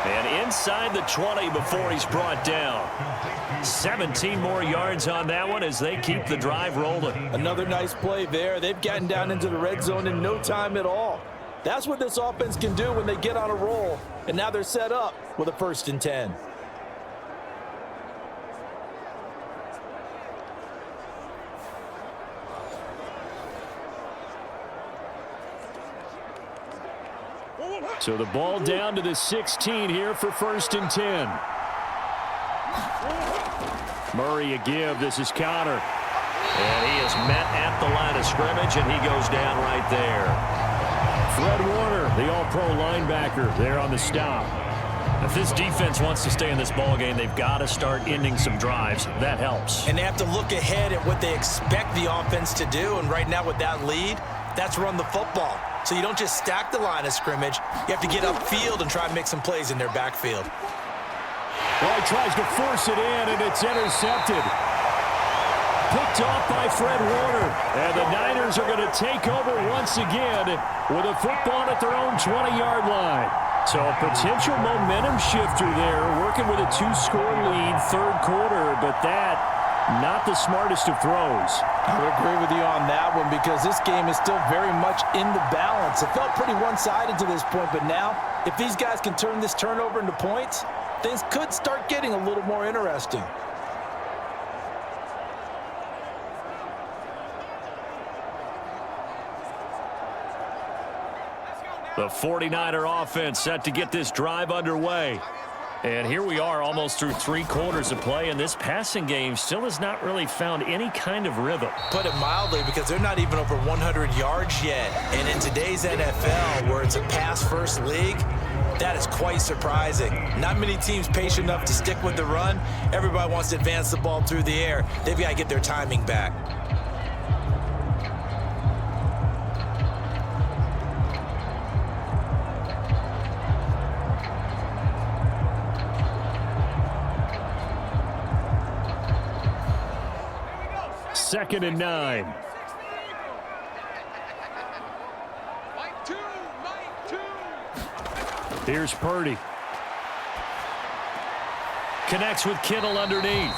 And inside the 20 before he's brought down. 17 more yards on that one as they keep the drive rolling. Another nice play there. They've gotten down into the red zone in no time at all. That's what this offense can do when they get on a roll. And now they're set up with a 1st and 10. So the ball down to the 16 here for 1st and 10. Murray a give. This is Connor. And he is met at the line of scrimmage, and he goes down right there. Fred Warner, the all-pro linebacker, there on the stop. If this defense wants to stay in this ballgame, they've got to start ending some drives. That helps. And they have to look ahead at what they expect the offense to do. And right now with that lead, that's run the football. So you don't just stack the line of scrimmage. You have to get upfield and try and make some plays in their backfield. Well, he tries to force it in, and it's intercepted. Picked off by Fred Warner. And the Niners are going to take over once again with a football at their own 20-yard line. So a potential momentum shifter there, working with a 2-score lead, third quarter, but that, not the smartest of throws. I would agree with you on that one because this game is still very much in the balance. It felt pretty one-sided to this point, but now, if these guys can turn this turnover into points, things could start getting a little more interesting. The 49er offense set to get this drive underway. And here we are almost through 3 quarters of play, and this passing game still has not really found any kind of rhythm. Put it mildly, because they're not even over 100 yards yet. And in today's NFL, where it's a pass-first league, that is quite surprising. Not many teams patient enough to stick with the run. Everybody wants to advance the ball through the air. They've got to get their timing back. Second and 9. Here's Purdy. Connects with Kittle underneath.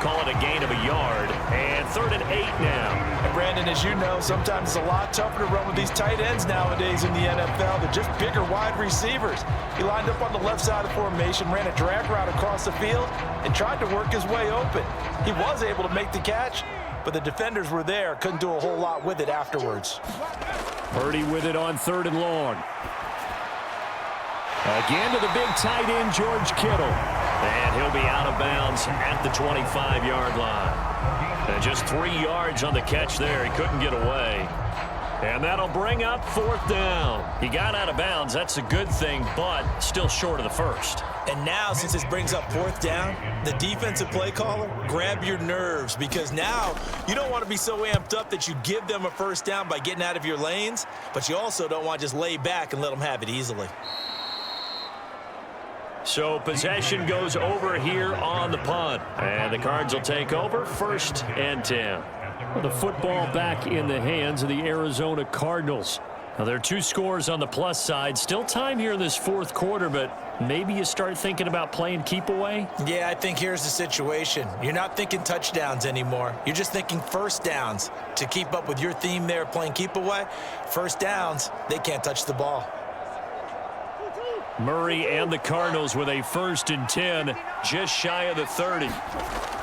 Call it a gain of a yard. And 3rd and 8 now. And Brandon, as you know, sometimes it's a lot tougher to run with these tight ends nowadays in the NFL. They're just bigger wide receivers. He lined up on the left side of the formation, ran a drag route across the field, and tried to work his way open. He was able to make the catch, but the defenders were there, couldn't do a whole lot with it afterwards. Purdy with it on 3rd and long. Again to the big tight end, George Kittle. And he'll be out of bounds at the 25-yard line. And just 3 yards on the catch there. He couldn't get away. And that'll bring up 4th down. He got out of bounds. That's a good thing, but still short of the first. And now, since this brings up 4th down, the defensive play caller, grab your nerves, because now you don't want to be so amped up that you give them a first down by getting out of your lanes, but you also don't want to just lay back and let them have it easily. So possession goes over here on the punt. And the Cards will take over 1st and 10. Well, the football back in the hands of the Arizona Cardinals. Now, there are 2 scores on the plus side. Still time here in this 4th quarter, but maybe you start thinking about playing keep away? Yeah, I think here's the situation. You're not thinking touchdowns anymore. You're just thinking first downs. To keep up with your theme there, playing keep away, first downs, they can't touch the ball. Murray and the Cardinals with a 1st and 10, just shy of the 30.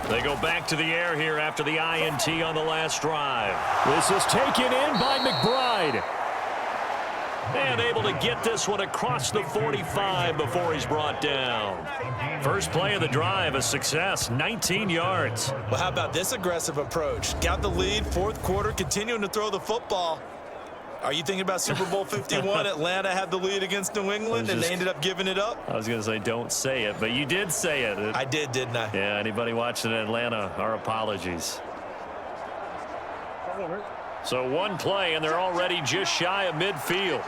They go back to the air here after the INT on the last drive. This is taken in by McBride. And able to get this one across the 45 before he's brought down. First play of the drive, a success, 19 yards. Well, how about this aggressive approach? Got the lead, 4th quarter, continuing to throw the football. Are you thinking about Super Bowl 51? Atlanta had the lead against New England, and they ended up giving it up? I was going to say don't say it, but you did say it. I did, didn't I? Yeah, anybody watching Atlanta, our apologies. So 1 play, and they're already just shy of midfield.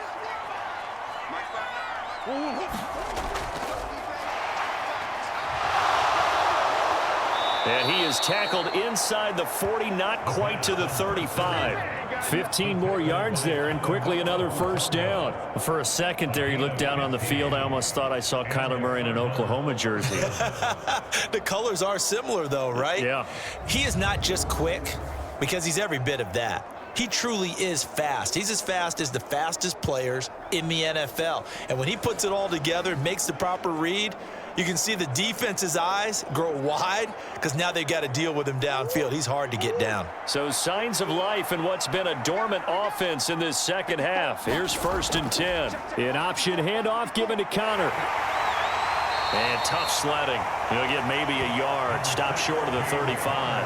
And he is tackled inside the 40, not quite to the 35. 15 more yards there, and quickly another first down. For a second there, you looked down on the field. I almost thought I saw Kyler Murray in an Oklahoma jersey. The colors are similar, though, right? Yeah. He is not just quick, because he's every bit of that. He truly is fast. He's as fast as the fastest players in the NFL. And when he puts it all together, makes the proper read, you can see the defense's eyes grow wide because now they've got to deal with him downfield. He's hard to get down. So signs of life in what's been a dormant offense in this second half. Here's 1st and 10. An option handoff given to Connor. And tough sledding. He'll get maybe a yard. Stop short of the 35.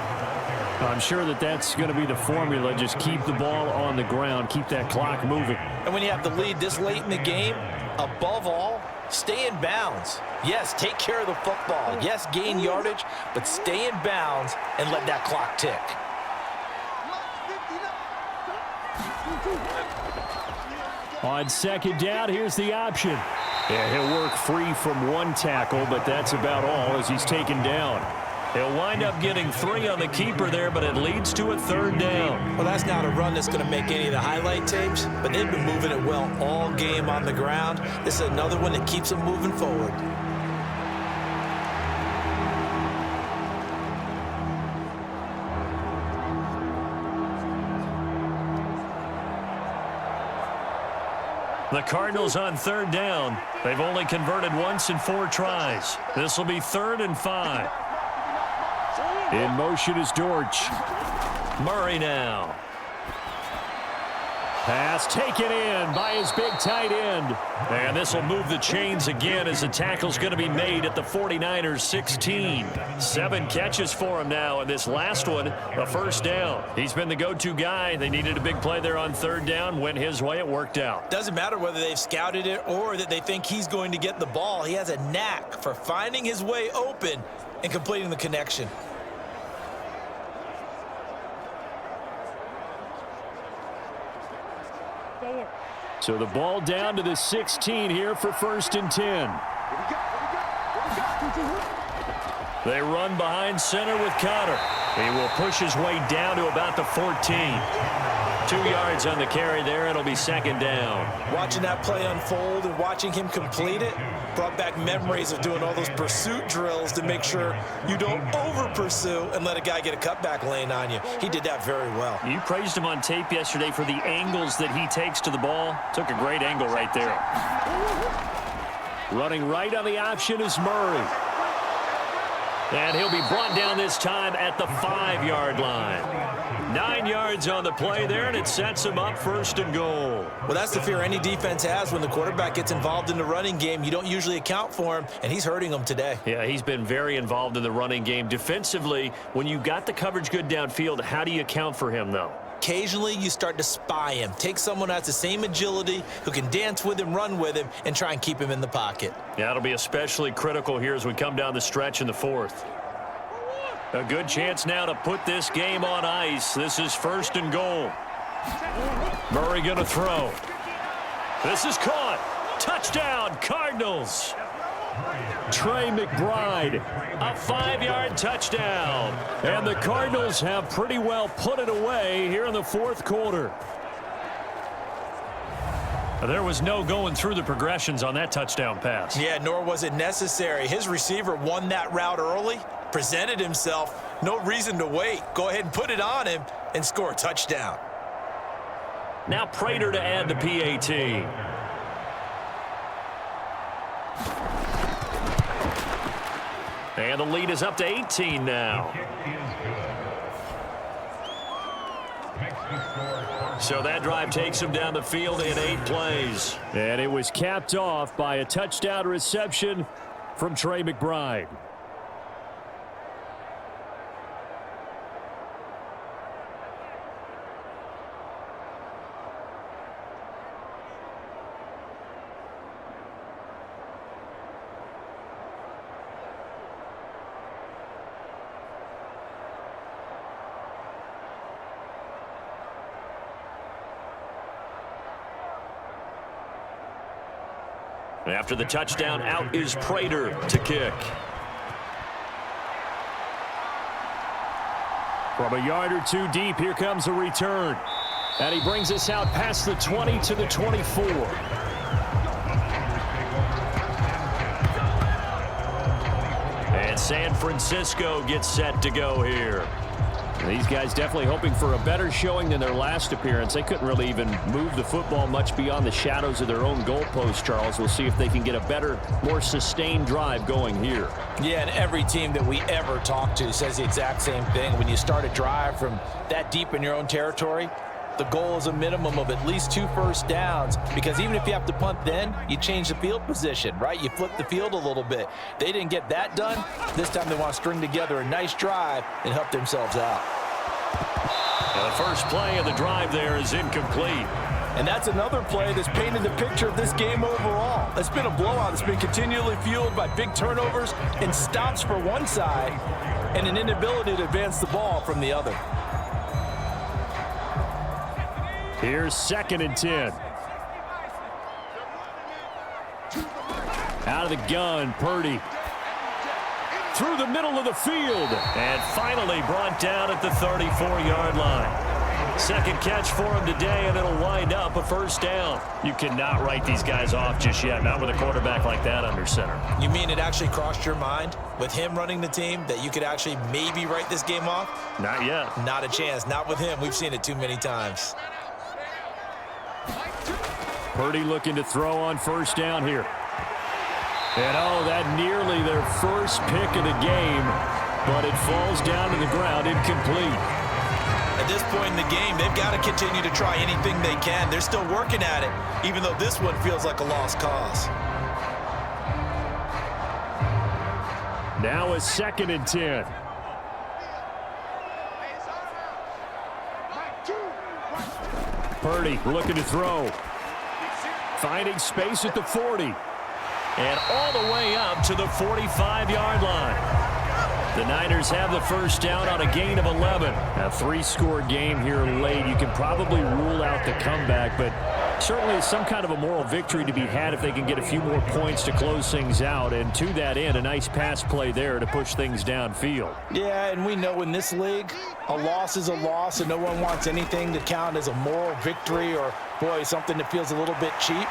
I'm sure that that's going to be the formula. Just keep the ball on the ground. Keep that clock moving. And when you have the lead this late in the game, above all, stay in bounds. Yes, take care of the football. Yes, gain yardage, but stay in bounds and let that clock tick. On second down, here's the option. Yeah, he'll work free from one tackle, but that's about all as he's taken down. He'll wind up getting 3 on the keeper there, but it leads to a 3rd down. Well, that's not a run that's going to make any of the highlight tapes, but they've been moving it well all game on the ground. This is another one that keeps them moving forward. The Cardinals on 3rd down. They've only converted once in 4 tries. This will be 3rd and 5. In motion is Dortch. Murray now. Pass taken in by his big tight end. And this will move the chains again as the tackle's going to be made at the 49ers 16. 7 catches for him now, and this last one, a 1st down. He's been the go-to guy. They needed a big play there on 3rd down. Went his way. It worked out. Doesn't matter whether they've scouted it or that they think he's going to get the ball. He has a knack for finding his way open and completing the connection. So the ball down to the 16 here for 1st and 10. They run behind center with Connor. He will push his way down to about the 14. 2 yards on the carry there. It'll be 2nd down. Watching that play unfold and watching him complete it brought back memories of doing all those pursuit drills to make sure you don't over-pursue and let a guy get a cutback lane on you. He did that very well. You praised him on tape yesterday for the angles that he takes to the ball. Took a great angle right there. Running right on the option is Murray. And he'll be brought down this time at the 5-yard line. 9 yards on the play there, and it sets him up 1st and goal. Well, that's the fear any defense has when the quarterback gets involved in the running game. You don't usually account for him, and he's hurting them today. Yeah, he's been very involved in the running game. Defensively, when you got the coverage good downfield, how do you account for him, though? Occasionally, you start to spy him. Take someone who has the same agility, who can dance with him, run with him, and try and keep him in the pocket. Yeah, it'll be especially critical here as we come down the stretch in the 4th. A good chance now to put this game on ice. This is 1st and goal. Murray going to throw. This is caught. Touchdown, Cardinals. Trey McBride, a 5-yard touchdown. And the Cardinals have pretty well put it away here in the 4th quarter. There was no going through the progressions on that touchdown pass. Yeah, nor was it necessary. His receiver won that route early, presented himself. No reason to wait. Go ahead and put it on him and score a touchdown. Now Prater to add the PAT. And the lead is up to 18 now. So that drive takes him down the field in 8 plays. And it was capped off by a touchdown reception from Trey McBride. After the touchdown, out is Prater to kick. From a yard or 2 deep, here comes a return. And he brings us out past the 20 to the 24. And San Francisco gets set to go here. These guys definitely hoping for a better showing than their last appearance. They couldn't really even move the football much beyond the shadows of their own goalpost, Charles. We'll see if they can get a better, more sustained drive going here. Yeah, and every team that we ever talk to says the exact same thing. When you start a drive from that deep in your own territory, the goal is a minimum of at least 2 first downs, because even if you have to punt then, you change the field position, right? You flip the field a little bit. They didn't get that done. This time they want to string together a nice drive and help themselves out. The first play of the drive there is incomplete. And that's another play that's painted the picture of this game overall. It's been a blowout that's been continually fueled by big turnovers and stops for one side and an inability to advance the ball from the other. Here's 2nd and 10. Out of the gun, Purdy. Through the middle of the field. And finally brought down at the 34-yard line. Second catch for him today, and it'll wind up a first down. You cannot write these guys off just yet, not with a quarterback like that under center. You mean it actually crossed your mind with him running the team that you could actually maybe write this game off? Not yet. Not a chance. Not with him. We've seen it too many times. Purdy looking to throw on first down here. And that nearly their first pick of the game, but it falls down to the ground incomplete. At this point in the game, they've got to continue to try anything they can. They're still working at it, even though this one feels like a lost cause. Now a 2nd and 10. Purdy looking to throw. Finding space at the 40. And all the way up to the 45-yard line. The Niners have the first down on a gain of 11. A 3-score game here late. You can probably rule out the comeback, but certainly some kind of a moral victory to be had if they can get a few more points to close things out. And to that end, a nice pass play there to push things downfield. Yeah, and we know in this league, a loss is a loss, and no one wants anything to count as a moral victory or, boy, something that feels a little bit cheap.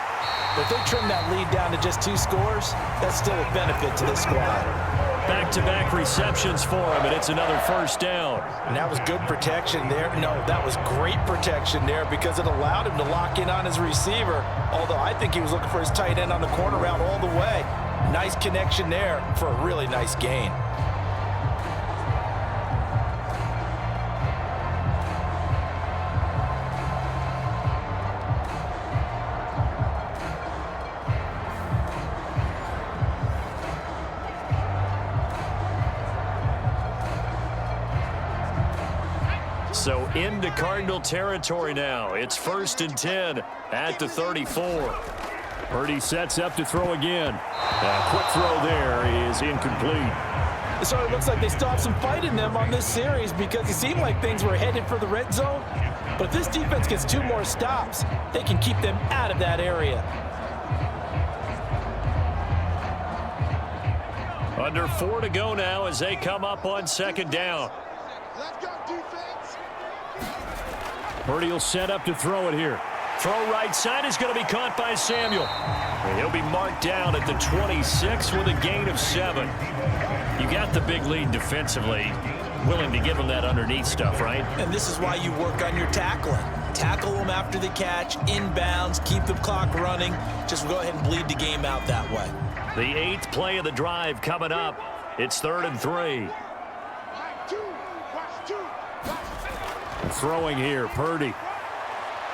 But if they trim that lead down to just 2 scores, that's still a benefit to this squad. Back-to-back receptions for him, and it's another first down. And that was good protection there. No, that was great protection there because it allowed him to lock in on his receiver, although I think he was looking for his tight end on the corner route all the way. Nice connection there for a really nice gain. So into Cardinal territory now. It's 1st and 10 at the 34. Purdy sets up to throw again. A quick throw there is incomplete. So it looks like they still have some fight in them on this series because it seemed like things were headed for the red zone. But if this defense gets 2 more stops, they can keep them out of that area. Under 4 to go now as they come up on 2nd down. Let's go, defense. Purdy will set up to throw it here. Throw right side is going to be caught by Samuel. And he'll be marked down at the 26 with a gain of 7. You got the big lead defensively. Willing to give them that underneath stuff, right? And this is why you work on your tackling. Tackle them after the catch, inbounds, keep the clock running. Just go ahead and bleed the game out that way. The 8th play of the drive coming up. It's 3rd and 3. Throwing here, Purdy.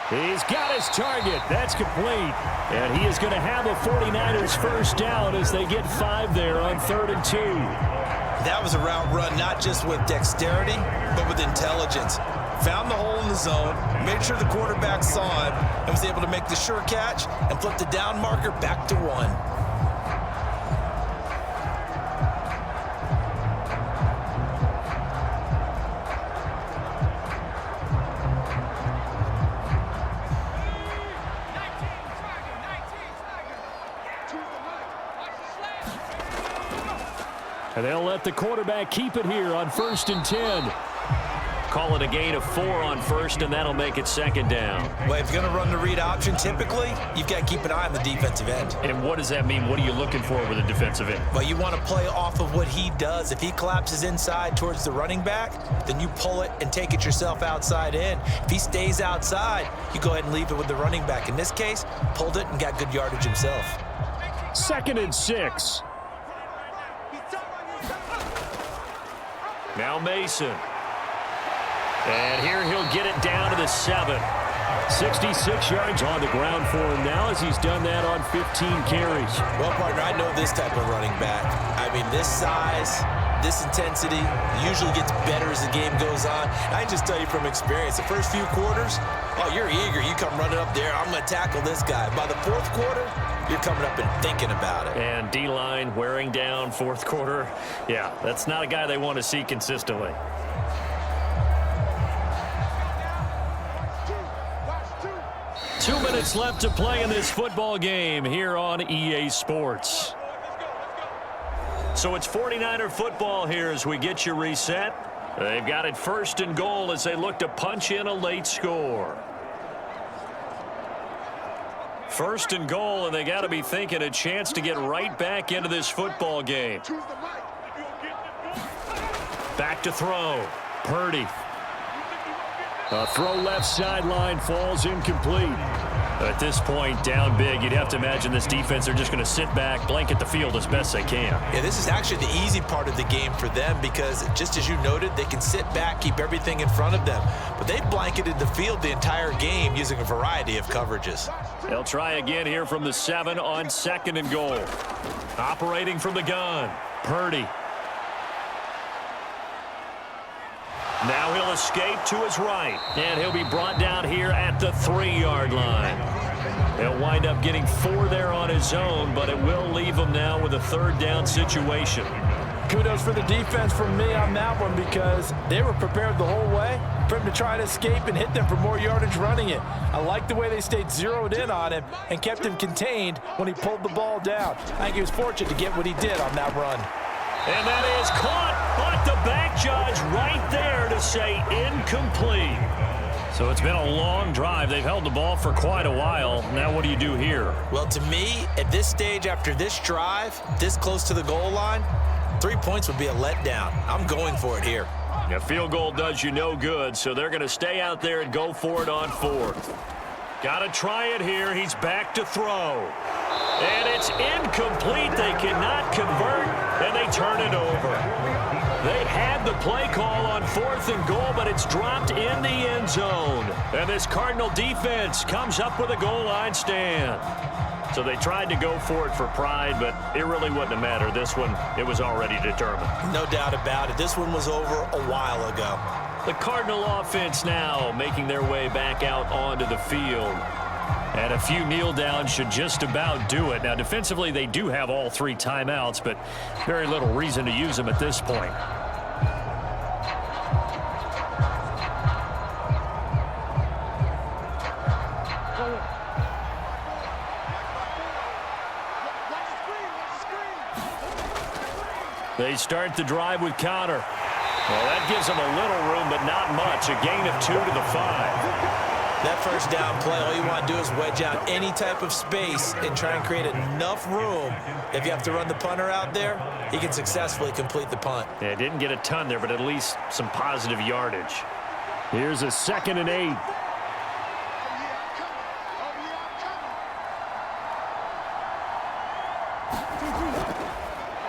He's got his target. That's complete. And he is going to have a 49ers first down as they get 5 there on 3rd and 2. That was a route run not just with dexterity, but with intelligence. Found the hole in the zone, made sure the quarterback saw him, and was able to make the sure catch and flip the down marker back to 1. And they'll let the quarterback keep it here on 1st and 10. Call it a gain of 4 on 1st, and that'll make it 2nd down. Well, if you're going to run the read option, typically, you've got to keep an eye on the defensive end. And what does that mean? What are you looking for with a defensive end? Well, you want to play off of what he does. If he collapses inside towards the running back, then you pull it and take it yourself outside in. If he stays outside, you go ahead and leave it with the running back. In this case, pulled it and got good yardage himself. 2nd and 6. Now Mason. And here he'll get it down to the 7. 66 yards on the ground for him now as he's done that on 15 carries. Well, partner, I know this type of running back. I mean, this size, this intensity usually gets better as the game goes on. I can just tell you from experience, the first few quarters, oh, you're eager. You come running up there, I'm going to tackle this guy. By the fourth quarter, you're coming up and thinking about it. And D-line wearing down fourth quarter. Yeah, that's not a guy they want to see consistently. Two minutes left to play in this football game here on EA Sports. So it's 49er football here as we get you reset. They've got it first and goal as they look to punch in a late score. First and goal, and they got to be thinking a chance to get right back into this football game. Back to throw. Purdy. A throw left sideline falls incomplete. At this point, down big, you'd have to imagine this defense, they're just going to sit back, blanket the field as best they can. Yeah, this is actually the easy part of the game for them because, just as you noted, they can sit back, keep everything in front of them. But they blanketed the field the entire game using a variety of coverages. They'll try again here from the 7 on second and goal. Operating from the gun, Purdy. Now he'll escape to his right, and he'll be brought down here at the 3-yard line. He'll wind up getting 4 there on his own, but it will leave him now with a third down situation. Kudos for the defense from me on that one because they were prepared the whole way for him to try to escape and hit them for more yardage running it. I like the way they stayed zeroed in on him and kept him contained when he pulled the ball down. I think he was fortunate to get what he did on that run. And that is caught, but the back judge right there to say incomplete. So it's been a long drive. They've held the ball for quite a while. Now what do you do here? Well, to me, at this stage after this drive, this close to the goal line, 3 points would be a letdown. I'm going for it here. A field goal does you no good, so they're going to stay out there and go for it on fourth. Got to try it here. He's back to throw. And it's incomplete. They cannot convert, and they turn it over. They had the play call on 4th and goal, but it's dropped in the end zone. And this Cardinal defense comes up with a goal line stand. So they tried to go for it for pride, but it really wouldn't have mattered. This one, it was already determined. No doubt about it. This one was over a while ago. The Cardinal offense now making their way back out onto the field. And a few kneel downs should just about do it. Now, defensively, they do have all 3 timeouts, but very little reason to use them at this point. They start the drive with Connor. Well, that gives them a little room, but not much. A gain of 2 to the 5. That first down play, all you want to do is wedge out any type of space and try and create enough room. If you have to run the punter out there, he can successfully complete the punt. Yeah, didn't get a ton there, but at least some positive yardage. Here's a 2nd and 8.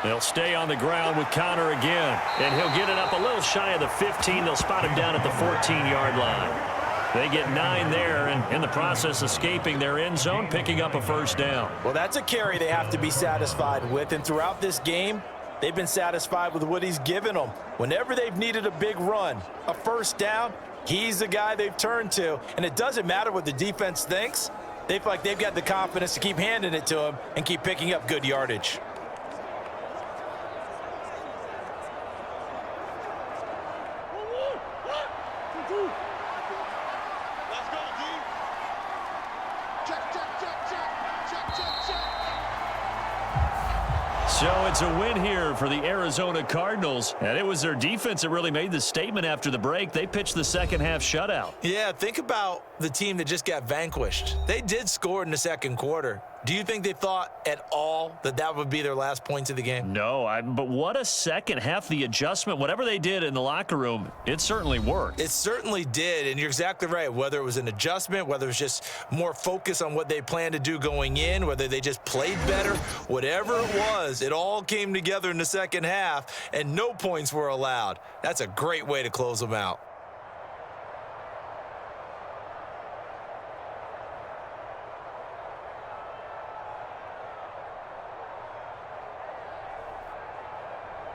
They'll stay on the ground with Connor again, and he'll get it up a little shy of the 15. They'll spot him down at the 14-yard line. They get 9 there, and in the process escaping their end zone, picking up a first down. Well, that's a carry they have to be satisfied with, and throughout this game, they've been satisfied with what he's given them. Whenever they've needed a big run, a first down, he's the guy they've turned to, and it doesn't matter what the defense thinks. They feel like they've got the confidence to keep handing it to him and keep picking up good yardage. So it's a win here for the Arizona Cardinals, and it was their defense that really made the statement after the break. They pitched the second-half shutout. Yeah, think about the team that just got vanquished. They did score in the second quarter. Do you think they thought at all that that would be their last points of the game? No, but what a second half. The adjustment, whatever they did in the locker room, it certainly worked. It certainly did, and you're exactly right. Whether it was an adjustment, whether it was just more focus on what they planned to do going in, whether they just played better, whatever it was, it all came together in the second half, and no points were allowed. That's a great way to close them out.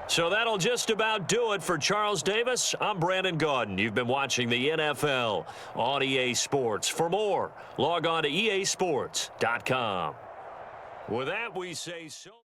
So that'll just about do it for Charles Davis. I'm Brandon Gaudin. You've been watching the NFL on EA Sports. For more, log on to easports.com. With that, we say so.